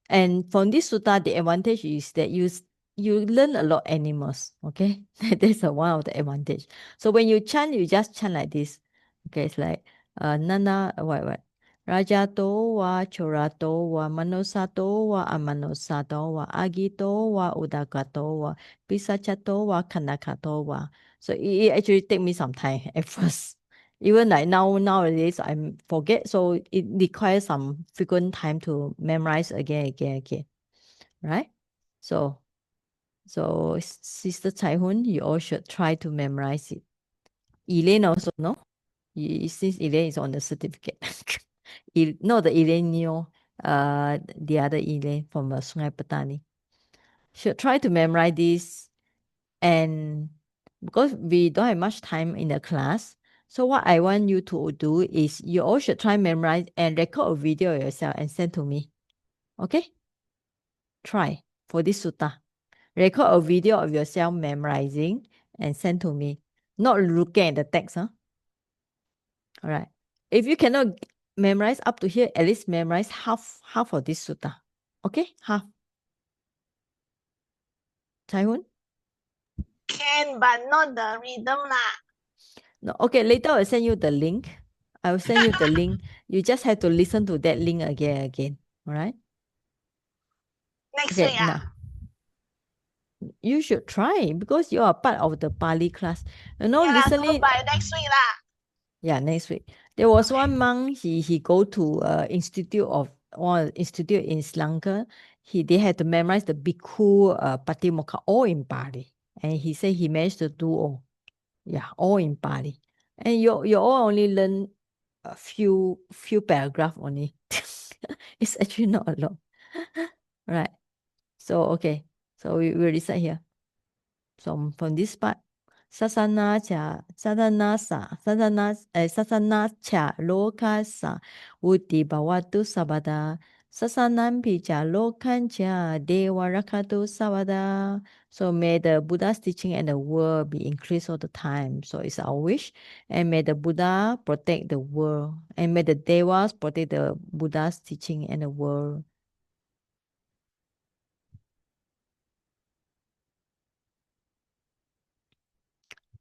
And from this sutta, the advantage is that you learn a lot animals, okay? That's one of the advantage. So when you chant, you just chant like this. Okay, it's like nana what Rajato wa chorato wa manosato wa amanosato wa agito wa udagato wa pisachato wa kanakato wa. So it actually take me some time at first. Even like nowadays I forget, so it requires some frequent time to memorize again, right? So Sister Taihun, you all should try to memorize it. Elaine also, no? Since Elaine is on the certificate. No, the Elaine Neo, the other Elaine from Sungai Petani. Should try to memorize this, and because we don't have much time in the class, so what I want you to do is you all should try memorize and record a video yourself and send to me. Okay? Try for this sutta. Record a video of yourself memorizing and send to me. Not looking at the text, huh? All right. If you cannot memorize up to here, at least memorize half of this sutta. Okay? Half. Taihun? Can, but not the rhythm lah. No, okay, later I'll send you the link. I will send you the link. You just have to listen to that link again. All right? Next Okay, week, now. You should try because you are part of the Pali class. You know, Yeah lah, so recently, by next week lah. yeah, next week. There was one monk, he go to institute in Sri Lanka. They had to memorize the Bhikkhu Patimokkha all in Pali. And he said he managed to do all. Yeah, all in Pali. And you all only learn a few paragraph only. It's actually not a lot. Right. So okay. So we will recite here. From this part. Sasana cha lokasa uti bhavatu sabada. Sasanampi cha lokancha deva rakatu sabada. So may the Buddha's teaching and the world be increased all the time. So it's our wish. And may the Buddha protect the world. And may the devas protect the Buddha's teaching and the world.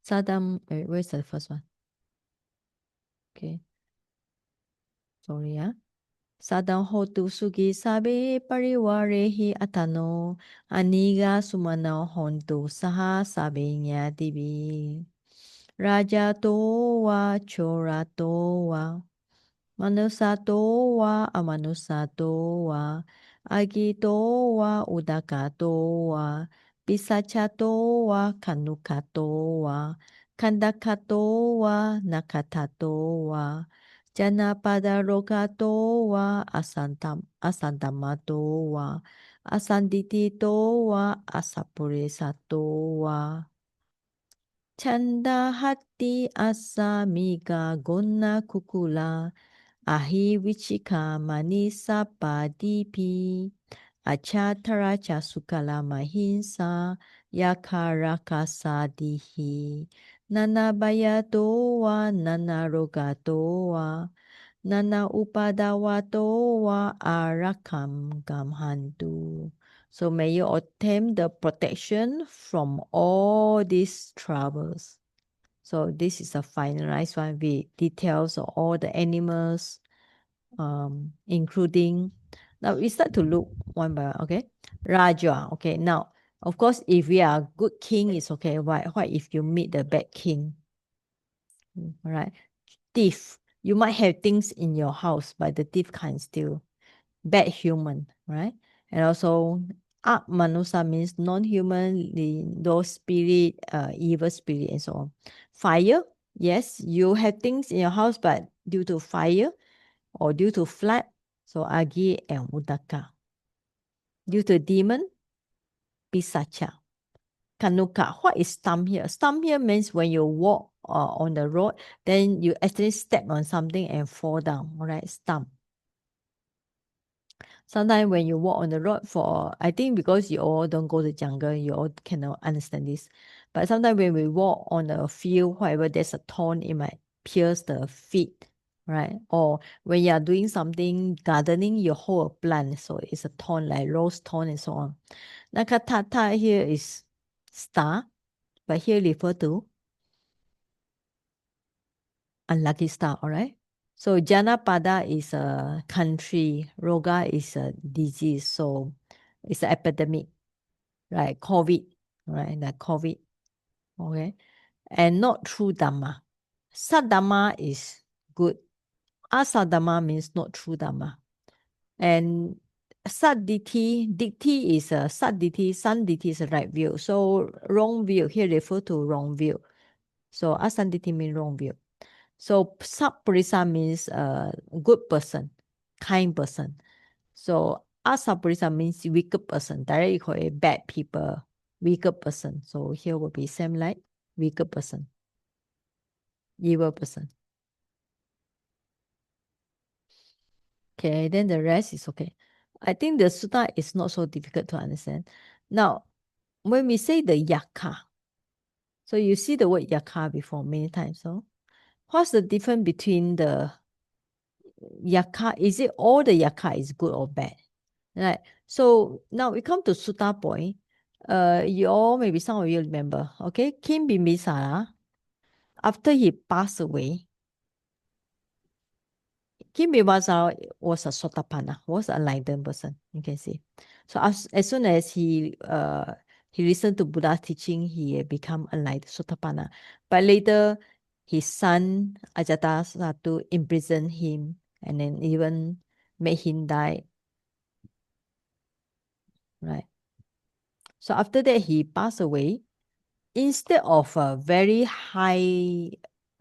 Sadam, where's the first one? Okay. Sorry, Sadam hotu sugi sabe pariwarehi atano aniga sumana hontu saha sabenya dibi. Raja towa chora towa manusato wa amanusato wa agito wa udakato wa pisachato wa kanukato wa kandakato wa nakatato wa janapada rogato wa asantamato wa asanditito wa asapuresato wa Chanda hati asamiga gonna kukula ahi vichika manisa padipi achatara chasukala mahinsa yakaraka sadihi nana bayatowa nana rogatowa nana upadawatowa arakam gamhantu. So may you obtain the protection from all these troubles. So this is a finalized one with details of all the animals, including. Now we start to look one by one. Okay, Raja. Okay, now of course if we are good king, it's okay. What if you meet the bad king? All right, thief. You might have things in your house, but the thief can't steal. Bad human, right? And also, manusa means non-human, those spirit, evil spirit, and so on. Fire, yes, you have things in your house, but due to fire or due to flood, so agi and udaka. Due to demon, pisacha. Kanuka. What is stump here? Stump here means when you walk on the road, then you actually step on something and fall down. All right, stump. Sometimes when you walk on the road I think because you all don't go to jungle, you all cannot understand this. But sometimes when we walk on a field, wherever there's a thorn, it might pierce the feet. right? Or when you are doing something gardening, you hold a plant, so it's a thorn like rose thorn and so on. 那个 tata here is star, but here refer to unlucky star, all right? So Janapada is a country, Roga is a disease, so it's an epidemic, right? COVID, right? Like COVID, okay? And not true Dhamma. Sadhamma is good. Asadhamma means not true Dhamma. And Dikti is a Sanditi is a right view. So wrong view here refer to wrong view. So Asanditi means wrong view. So Saprisa means good person, kind person. So Asaprisa means wicked person. Directly call it bad people, wicked person. So here will be same like wicked person, evil person. Okay, then the rest is okay. I think the sutta is not so difficult to understand. Now, when we say the yaka, so you see the word yaka before many times. So what's the difference between the yaka? Is it all the yaka is good or bad? Right. So now we come to sutta point. You all, maybe some of you remember, okay? King Bimbisara, after he passed away, King Bimbisara was a Sotapanna, was an enlightened person, you can see. So as soon as he listened to Buddha's teaching, he become enlightened Sotapanna. But later, his son Ajatasattu imprisoned him and then even made him die. Right. So after that, he passed away. Instead of a very high,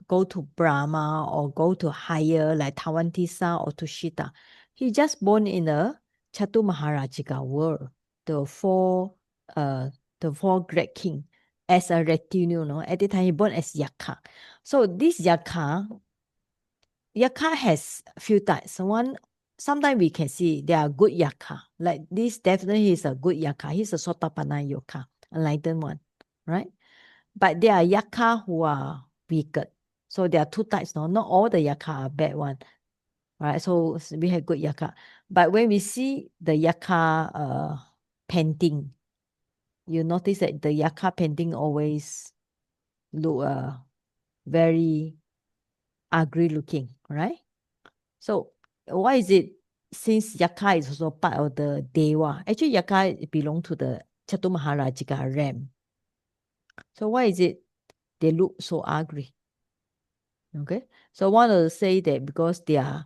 go to Brahma or go to higher like Tawantisa or Tushita, he just born in a Chatu Maharajika world, the four great king as a retinue. No, at the time he born as Yaka. So this Yaka has few types. One, sometimes we can see they are good Yaka. Like this, definitely is a good Yaka. He's a Sotapanna Yaka, enlightened one, right? But there are yaka who are wicked. So there are two types. No? Not all the yaka are bad one. Right? So we have good yaka. But when we see the yaka painting, you notice that the yaka painting always look very ugly looking, right? So why is it, since yaka is also part of the deva? Actually, yaka belong to the Chatu Maharajika realm. So why is it they look so ugly? Okay, so one will say that because they are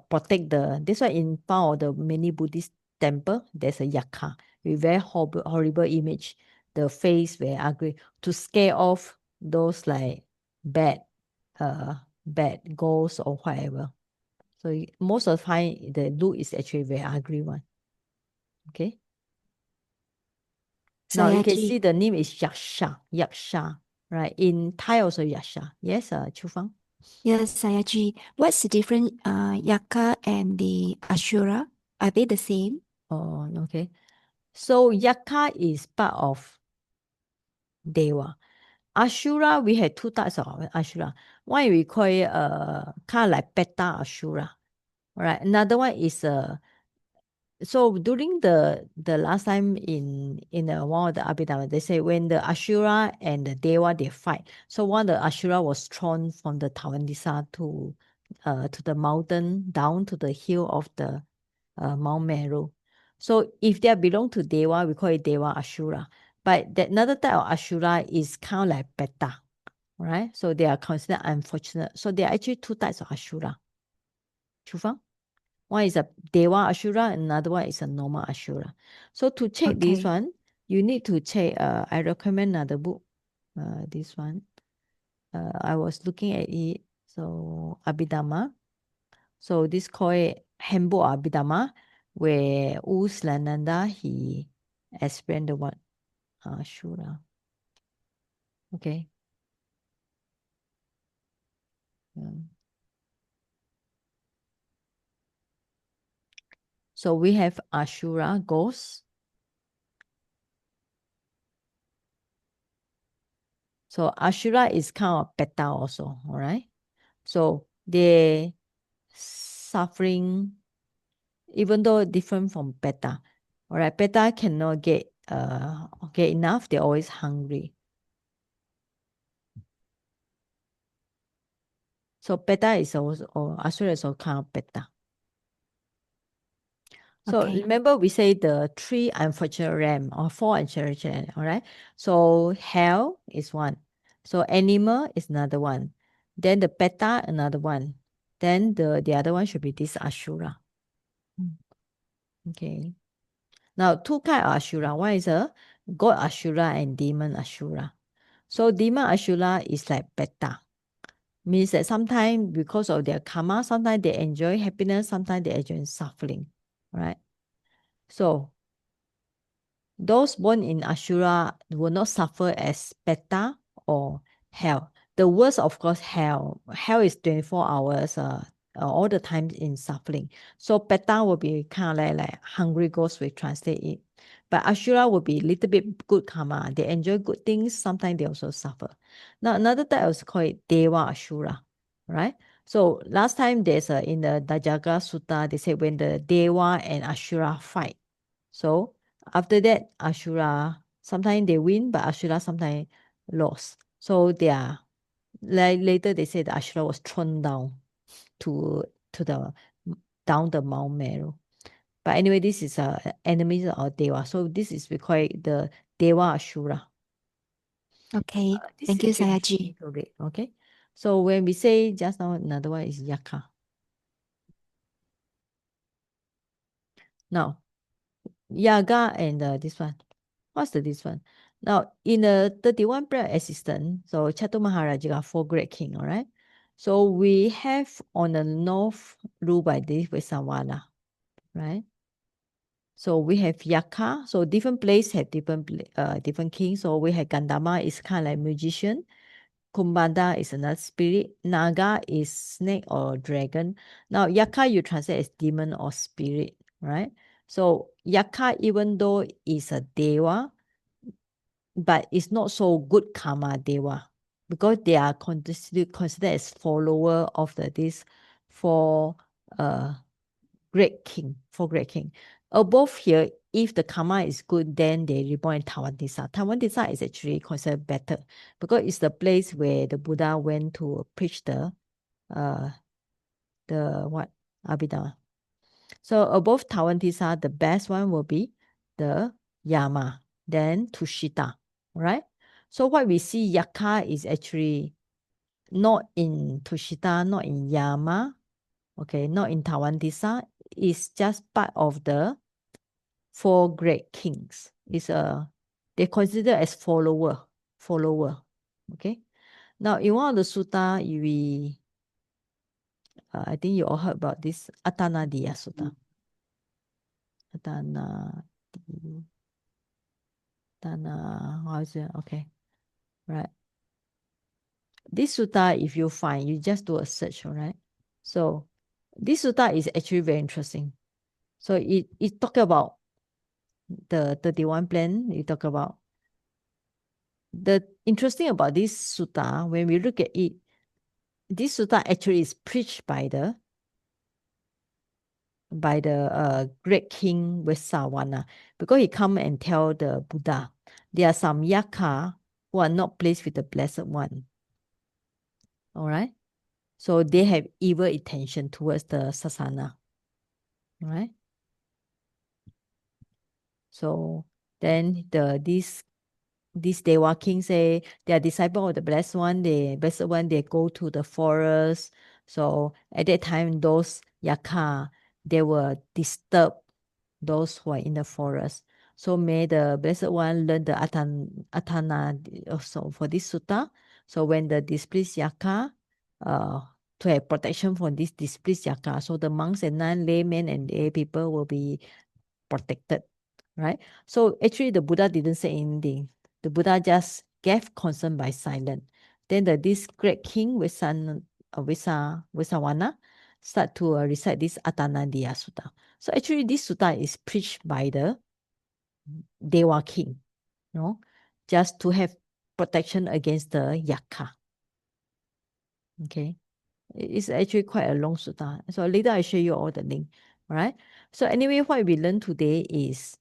protect that's why in front of the many Buddhist temple there's a yaka with very horrible image, the face very ugly, to scare off those like bad ghosts or whatever. So most of the time the look is actually very ugly one. Okay. Now you can see the name is Yaksha, right? In Thai also Yaksha. Yes, Chufang. Yes, Sayaji. What's the difference, Yaka and the Ashura? Are they the same? Oh, okay. So Yaka is part of Deva. Ashura, we have two types of Ashura. One we call it kind of like Peta Ashura. Right. Another one is so during the last time in one of the Abhidhamma, they say when the Ashura and the Deva they fight. So one of the Ashura was thrown from the Tawandisa to the mountain down to the hill of the Mount Meru. So if they belong to Deva, we call it Deva Ashura. But that another type of Ashura is kind of like Peta, right? So they are considered unfortunate. So there are actually two types of Ashura. Chufang? One is a Deva Ashura, another one is a normal Ashura. So to check this Okay. one, you need to check, I recommend another book, this one. I was looking at it, so Abhidhamma. So this called Handbook Abhidhamma, where U Slananda, he explained the word Ashura. Okay. So we have Ashura, ghost. So Ashura is kind of Peta also, all right? So they suffering, even though different from beta. All right, beta cannot get enough. They're always hungry. So beta is also, or Asura is also kind of beta. So Okay. remember we say the 3 unfortunate realm or 4 unfortunate realm, all right? So hell is one. So animal is another one. Then the beta, another one. Then the other one should be this Ashura. Okay. Now, 2 kind of Ashura. One is a God Ashura and demon Ashura. So demon Ashura is like beta. Means that sometimes because of their karma, sometimes they enjoy happiness, sometimes they enjoy suffering. Right? So those born in Ashura will not suffer as beta or hell. The worst, of course, hell. Hell is 24 hours all the time in suffering. So beta will be kind of like hungry ghost, we translate it. But Ashura will be a little bit good karma. They enjoy good things. Sometimes they also suffer. Now, another type is called deva Ashura, right? So last time there's in the Dajaga Sutta, they say when the deva and Ashura fight. So after that, Ashura, sometimes they win, but Ashura sometimes lost. So they are, like later they say the Ashura was thrown down to the down the Mount Meru. But anyway, this is enemies of Deva. So this is we call it the Deva Ashura. Okay. This Thank is you, really Sayaji. need to read, okay? So when we say just now, another one is Yaka. Now, Yaga and this one. What's this one? Now, in the 31 prayer assistant, so Chatu Maharaja got 4 great king, all right? So we have on the north ruled by this Vesavala, right? So we have Yaka. So different place have different kings. So we have Gandama is kind of like magician. Kumbada is another spirit. Naga is snake or dragon. Now Yaka you translate as demon or spirit, right? So Yaka, even though is a deva, but it's not so good karma deva because they are considered as follower of this 4 great king, 4 great king. Above here, if the karma is good, then they reborn in Tawantisa. Tawantisa is actually considered better because it's the place where the Buddha went to preach the what? Abhidhamma. So above Tawantisa, the best one will be the Yama, then Tushita, right? So what we see Yaka is actually not in Tushita, not in Yama, okay, not in Tawantisa. It's just part of the 4 great kings. It's they consider as follower. Okay. Now in one of the sutta, we I think you all heard about this Atanadiya Sutta. How is it? Okay. Right. This sutta, if you find, you just do a search, all right? So this sutta is actually very interesting. So it talk about the 31 plan. You talk about the interesting about this sutta, when we look at it, this sutta actually is preached by the great king Vesawana, because he come and tell the Buddha, there are some yaka who are not placed with the Blessed One. All right? So they have evil intention towards the sasana. All right? So then this Dewa king say they are disciple of the Blessed One. They go to the forest. So at that time, those yaka, they will disturb those who are in the forest. So may the Blessed One learn the atana also for this sutta. So when the displeased yaka, to have protection from this displeased yaka, so the monks and nun, laymen and lay people will be protected, right? So actually the Buddha didn't say anything. The Buddha just gave concern by silence. Then this great king Vesawana start to recite this Atanadiya Sutta. So actually this sutta is preached by the Dewa king, just to have protection against the yaka. Okay. It's actually quite a long sutta. So later I show you all the link. All right. So anyway, what we learned today is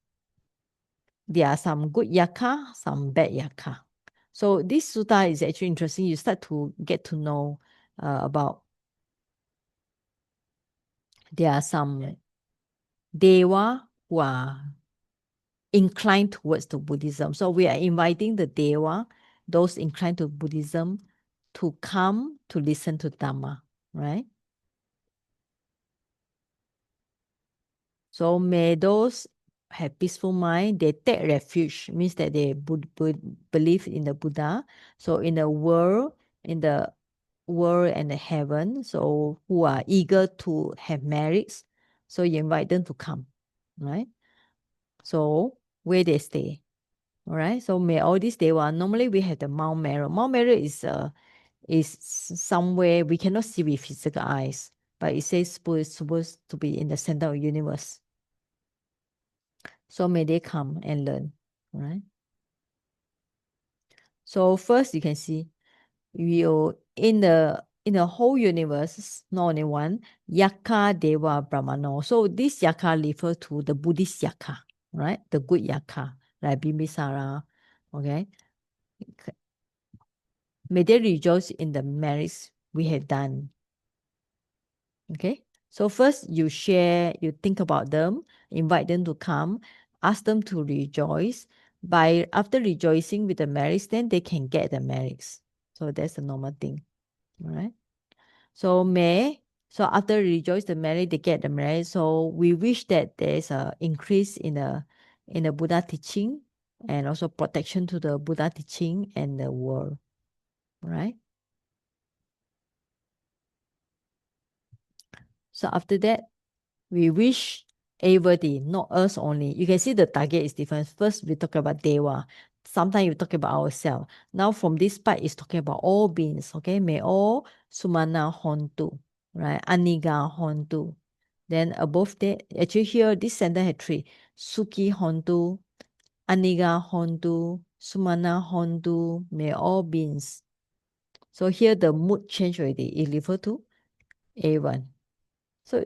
there are some good yaka, some bad yaka. So this sutta is actually interesting. You start to get to know about there are some deva who are inclined towards the Buddhism. So we are inviting the deva, those inclined to Buddhism, to come to listen to Dhamma, right? So may those have peaceful mind, they take refuge, means that they believe in the Buddha. So in the world and the heaven, so who are eager to have merits, so you invite them to come, right? So where they stay, all right? So may all these deva, normally we have the Mount Meru. Mount Meru is somewhere we cannot see with physical eyes, but it says it's supposed to be in the center of the universe. So may they come and learn, right? So first you can see you in the whole universe, not only one, Yaka Deva Brahmano. So this Yaka refer to the Buddhist Yaka, right? The good Yaka, like Bimbisara, okay? May they rejoice in the merits we have done. Okay? So first you share, you think about them, invite them to come, ask them to rejoice. After rejoicing with the merits, then they can get the merits. So that's the normal thing. All right. So after rejoice the merit, they get the merit. So we wish that there's a increase in the Buddha teaching and also protection to the Buddha teaching and the world. Right? So after that, we wish everybody, not us only. You can see the target is different. First, we talk about Deva. Sometimes you talk about ourselves. Now from this part, is talking about all beings. Okay, may all Sumana Hontu, right? Aniga Hontu. Then above that, actually here, this sentence had three. Suki Hontu, Aniga Hontu, Sumana Hontu, may all beings. So here the mood change already. It refer to everyone. So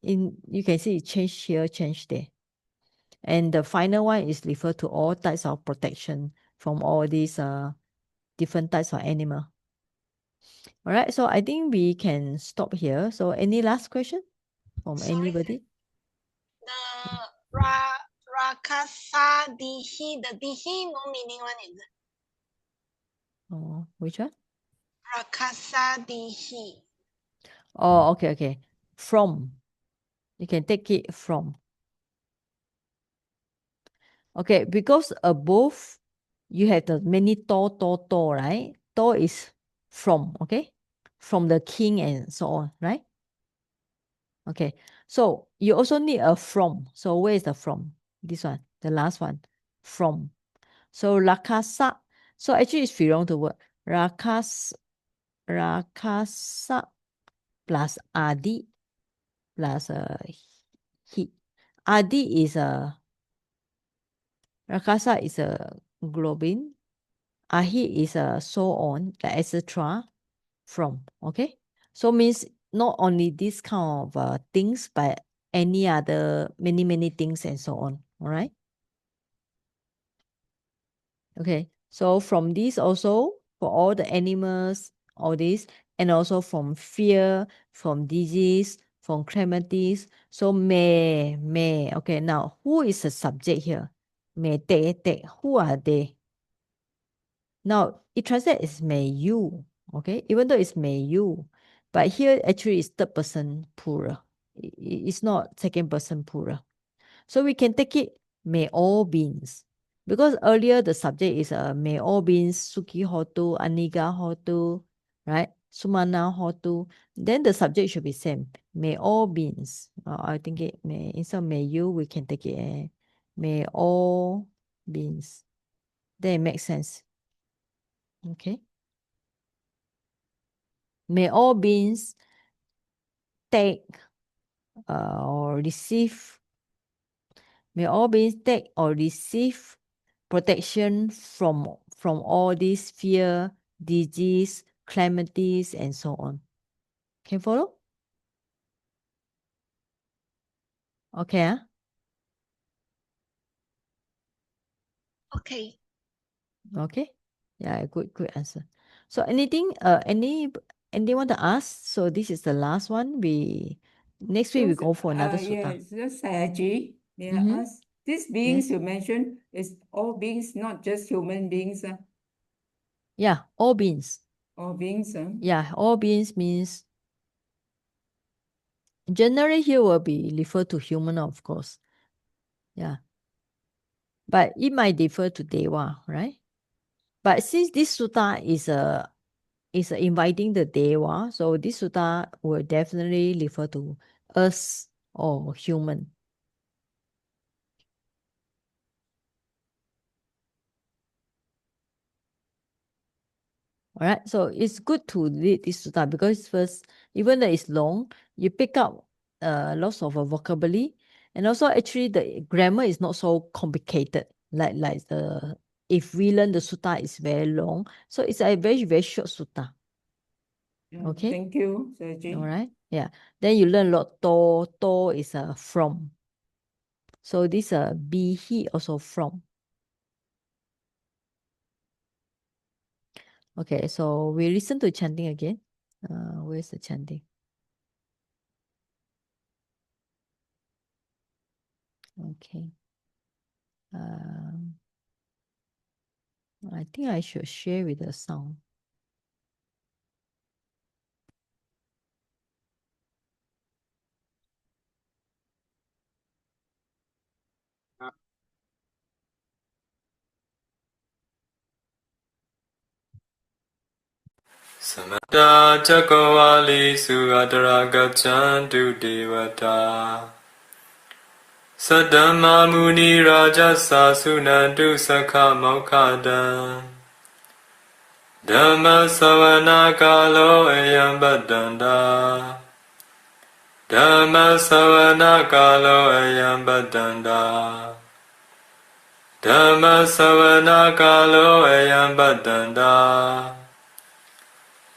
you can see it change here, change there. And the final one is refer to all types of protection from all these different types of animal. All right, so I think we can stop here. So any last question from anybody? The Rakasa Dihi, the Dihi no meaning one is it? Oh, which one? Rakasa Dihi. Oh, okay. From. You can take it from. Okay, because above you have the many to, right? To is from, okay? From the king and so on, right? Okay, so you also need a from. So where is the from? This one, the last one, from. So rakasa. So actually it's belong to word rakasa plus adi plus he. Adi is a rakasa is a globin. Ahi is a so on, etc. From, okay? So means not only this kind of things, but any other many things and so on. All right. Okay. So from this also for all the animals, all this, and also from fear, from disease, from calamities. So may. Okay. Now who is the subject here? May they. Who are they? Now it translates as may you. Okay. Even though it's may you. But here actually it's third person plural. It's not second person plural. So we can take it may all beings. Because earlier the subject is may all beings, Suki Hotu, Aniga Hotu, right? Sumana Hotu. Then the subject should be same. May all beings. I think it may instead of may you, we can take it may all beings. Then it makes sense. Okay. May all beings take or receive. May all beings take or receive protection from all these fear, disease, calamities, and so on. Can follow? Okay. Okay. Okay. Yeah, good answer. So anything, anyone to ask? So this is the last one. Next week we go for another sutta. Yes, just Sayaji, may I Mhm. ask? These beings Yes. you mentioned is all beings, not just human beings. Yeah, all beings. All beings. Yeah, all beings means generally here will be referred to human, of course. Yeah. But it might differ to deva, right? But since this sutta is inviting the deva, so this sutta will definitely refer to us or human. All right, so it's good to read this sutta because first, even though it's long, you pick up lots of vocabulary, and also actually the grammar is not so complicated. Like if we learn the sutta is very long, so it's a very very short sutta. Okay. Thank you, Sayaji. All right. Yeah. Then you learn a lot. To is from. So this be he also from. Okay, so we listen to chanting again. Where's the chanting? Okay. I think I should share with the sound. Samata Chakawali Sugatara Gachantu Devata Sadama Muni Rajasa Sunantu Sakha Mokkhadan Dhamma Savana Kalo Ayam Badanda Dhamma Savana Kalo Ayam Badanda Dhamma Savana Kalo Ayam Badanda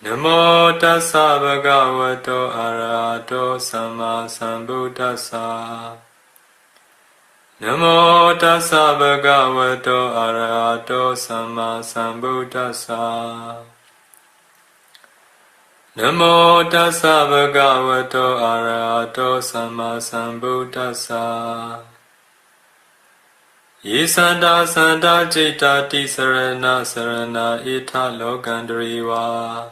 Namo tassa bhagavato arahato samma sambuddhassa. Namo tassa bhagavato arahato samma sambuddhassa. Namo tassa bhagavato arahato samma sambuddhassa. Yisanda sanda citta ti sarana sarana ita lokandriva.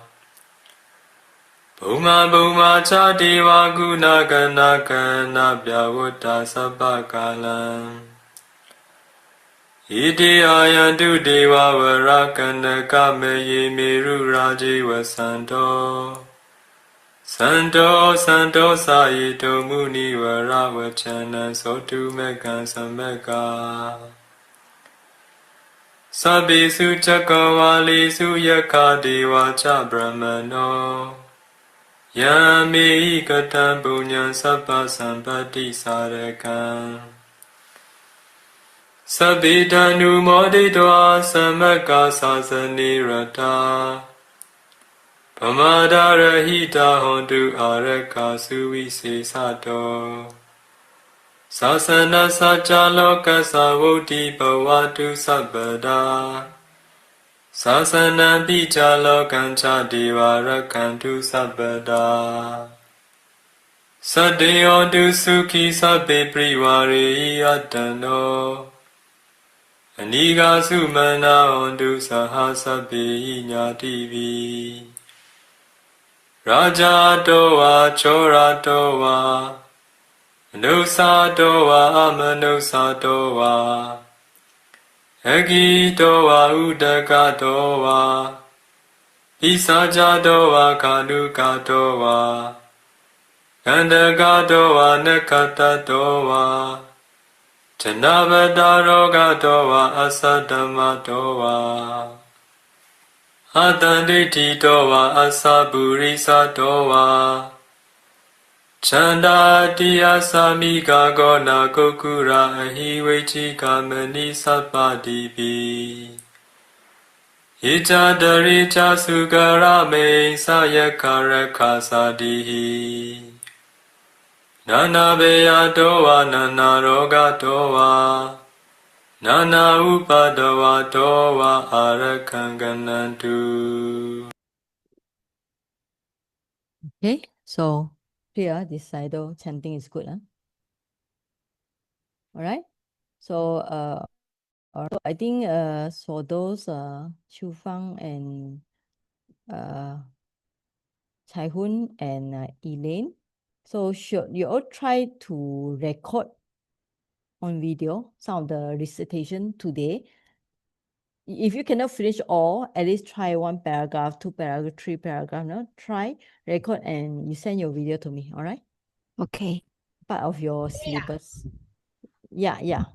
Bhuma cha deva guna gana gana vyavutta sabbakalam. Iti ayantu deva varakana kame meru raji vasanto. Santo sayito muni varavachana sotu mekan sameka. Sabbisu chakavalisu yakha deva cha brahmano. Yami katam punyam sabba sampati sarakam. Sabbidhanu moditva samaka sasani rata. Pamadara hontu araka suvise sato. Sasana sachaloka savoti bhavatu sabbada. Sasana pichalo kancha deva rakantu sabbada. Saddeyantu sukhi sabbe privare atano. Aniga sumana hontu saha sabbe nyativi. Raja doa chora doa. Manusa doa amanusa doa. Agi doa udaka doa. Isaja doa kanuka doa. Kandaka doa nakata doa. Chanavadaroga doa asadama doa. Atanditi doa asaburisa doa. Chandati asamika gona kokura ahiwechi kamani sapadipi. Ichadaricha sukarame sayakaraka sadihi. Nana beya doa nana roga doa. Nana upadoa doa arakanganantu. Okay, so here this Saido chanting is good, huh? All right. So so I think for those Chu Fang and Chai Hun and Elaine, so should you all try to record on video some of the recitation today. If you cannot finish all, at least try one paragraph, 2 paragraph, 3 paragraph. No, try record and you send your video to me. All right, Okay. part of your syllabus. Yeah,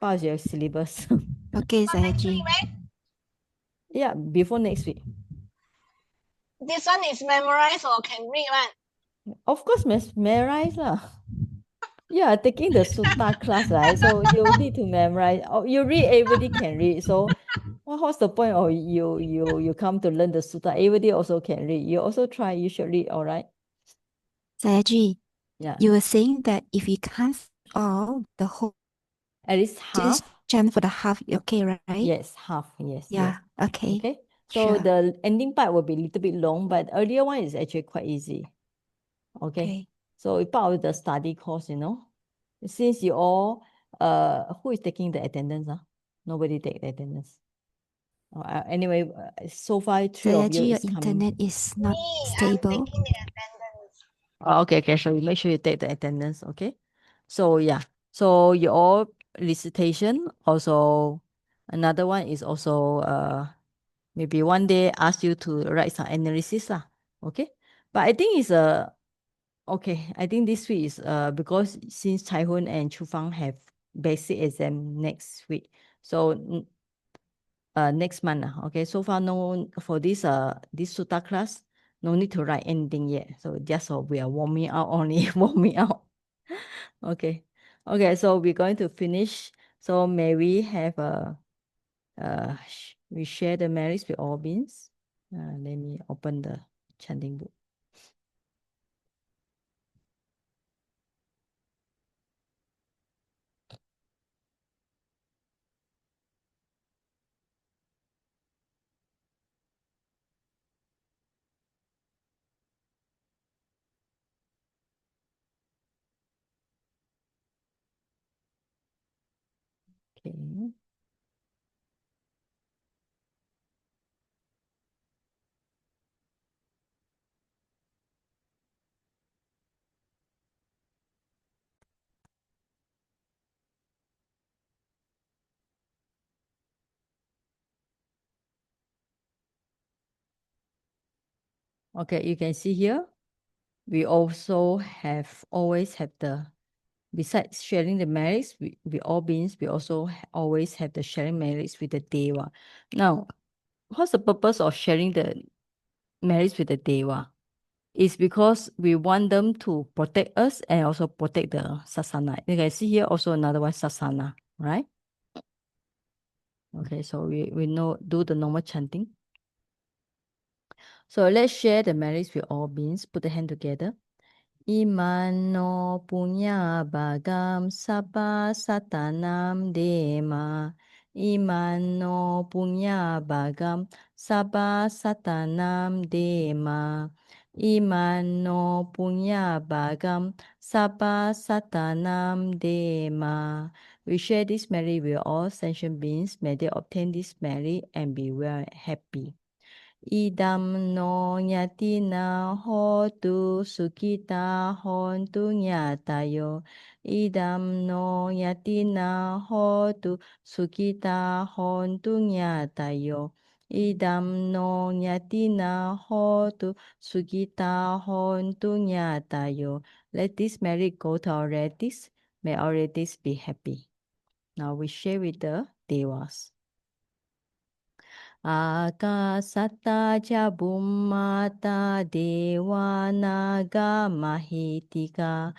part of your syllabus. Okay, For next Sayaji. week, right? Yeah, before next week. This one is memorized or can read one? Of course, memorize lah. Yeah, taking the Sutta class, right? So you need to memorize. Oh, you read, everybody can read. So what's the point of you come to learn the Sutta? Everybody also can read. You also try, you should read, all right? Sayaji, Yeah. you were saying that if we can't all the whole, At least just half. chant for the half, okay, right? Yes, half. Yes. Yeah, Yes. okay. Okay. So Sure. the ending part will be a little bit long, but earlier one is actually quite easy. Okay. Okay. So it's part of the study course, you know. Since you all, who is taking the attendance? Nobody take the attendance. Anyway, so far 3 of you Sayaji, your is coming. internet is not Me, I'm stable. taking the attendance. Okay. So you make sure you take the attendance. Okay. So yeah. So you all recitation also. Another one is also maybe one day ask you to write some analysis lah. Okay. But I think it's okay. I think this week is because since Chai Hun and Chu Fang have basic exam next week, so next month. Okay, so far no for this Sutta class, no need to write anything yet. So just we are warming out only, warming out. Okay, so we're going to finish. So may we have we share the merits with all beings. Let me open the chanting book. Okay. Okay, you can see here, we also always have the, besides sharing the merits with all beings, we also always have the sharing merits with the deva. Now, what's the purpose of sharing the merits with the deva? It's because we want them to protect us and also protect the sasana. You can see here also another one, sasana, right? Okay, so we know do the normal chanting. So let's share the merits with all beings. Put the hand together. Imano punya bagam sabba satanam dema. Imano punya bagam sabba satanam dema. Imano punya bagam sabba satanam dema. We share this merit with all sentient beings. May they obtain this merit and be well and happy. Idam no nyatina hotu sukita hontu nyatayo. Idam no nyatina hotu sukita hontu nyatayo. Idam no nyatina hotu sukita hontu nyatayo. Let this merit go to our relatives. May our relatives be happy. Now we share with the devas. Akasata ca bummata dewa naga mahitika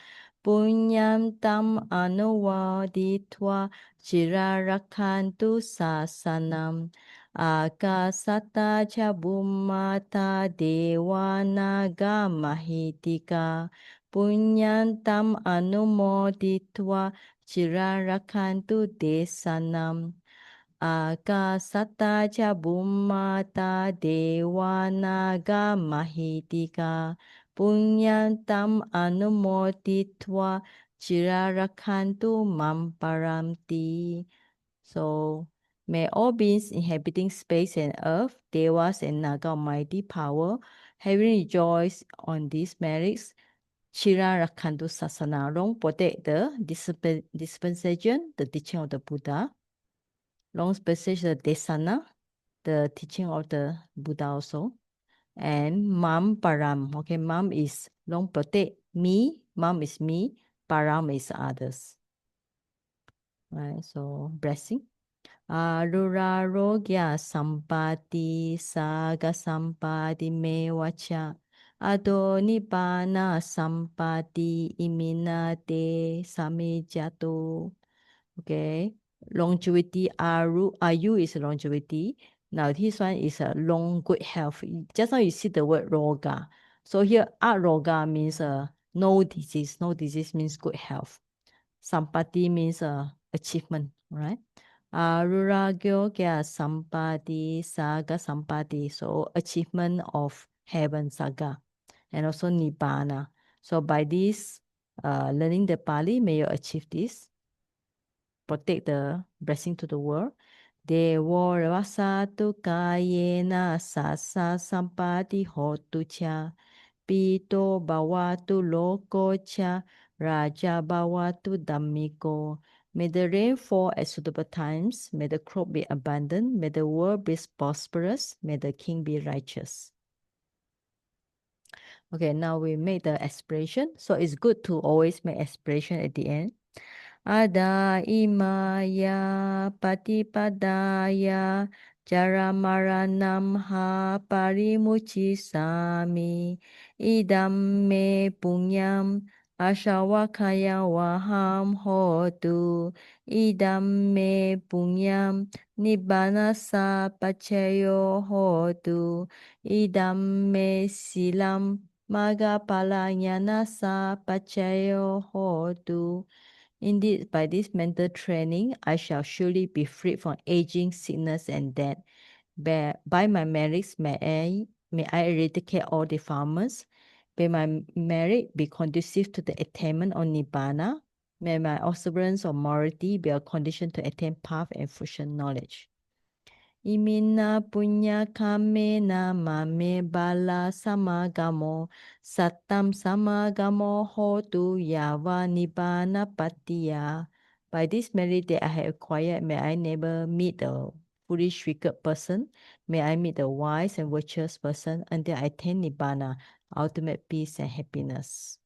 punyam tam anuwaditwa chirarakantu sasanam Akasata cha bummata deva naga mahitika punyantam anumoditva chirarakantu desanam. Akasata cha bummata deva naga mahitika punyantam anumoditva chirarakantu mamparamti. So, may all beings inhabiting space and earth, devas and naga almighty power, having rejoiced on these merits, Chira Rakhantu Sasana, long protect the dispensation, the teaching of the Buddha, long passage the Desana, the teaching of the Buddha also, and Mam Param. Okay, Mam is long protect me, Mam is me, Param is others. Right, so blessing. Arurarogya sampati saga sampati mevacha adonibana sampati iminate samijato. Okay, longevity. Ayu is longevity. Now this one is a long good health. Just now you see the word roga. So here aroga means no disease. No disease means good health. Sampati means achievement, right? Aruragyo kya sampati saga sampati. So achievement of heaven saga. And also nibbana. So by this learning the Pali, may you achieve this. Protect the blessing to the world. Devo rasatu kayena sasa sampati hotu cha. Pito bawatu loko cha. Raja bawatu dhammiko. May the rain fall at suitable times. May the crop be abundant. May the world be prosperous. May the king be righteous. Okay, now we make the aspiration. So it's good to always make aspiration at the end. Ada imaya patipadaya jaramaranamha parimuchisami idam me punyam ashawakaya waham hotu idam me punyam nibbanasa pachayo hotu idam me silam magapalanyanasa pachayo hotu. Indeed, by this mental training, I shall surely be freed from aging, sickness, and death. By my merits, may I eradicate all defilements. May my merit be conducive to the attainment of Nibbana. May my observance of morality be a condition to attain path and fruition knowledge. Imina punya kamena mame bala samagamo satam samagamo hotu yava nibbana patiya. By this merit that I have acquired, may I never meet a foolish, wicked person. May I meet a wise and virtuous person until I attain nibbana, ultimate peace and happiness.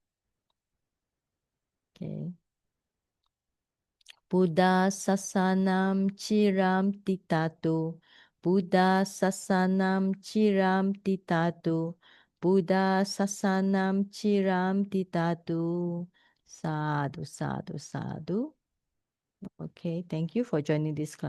Okay. Buddha sasanam chiram titatu. Buddha sasanam chiram titatu. Buddha sasanam chiram titatu. Sadhu, sadhu, sadhu. Okay, thank you for joining this class.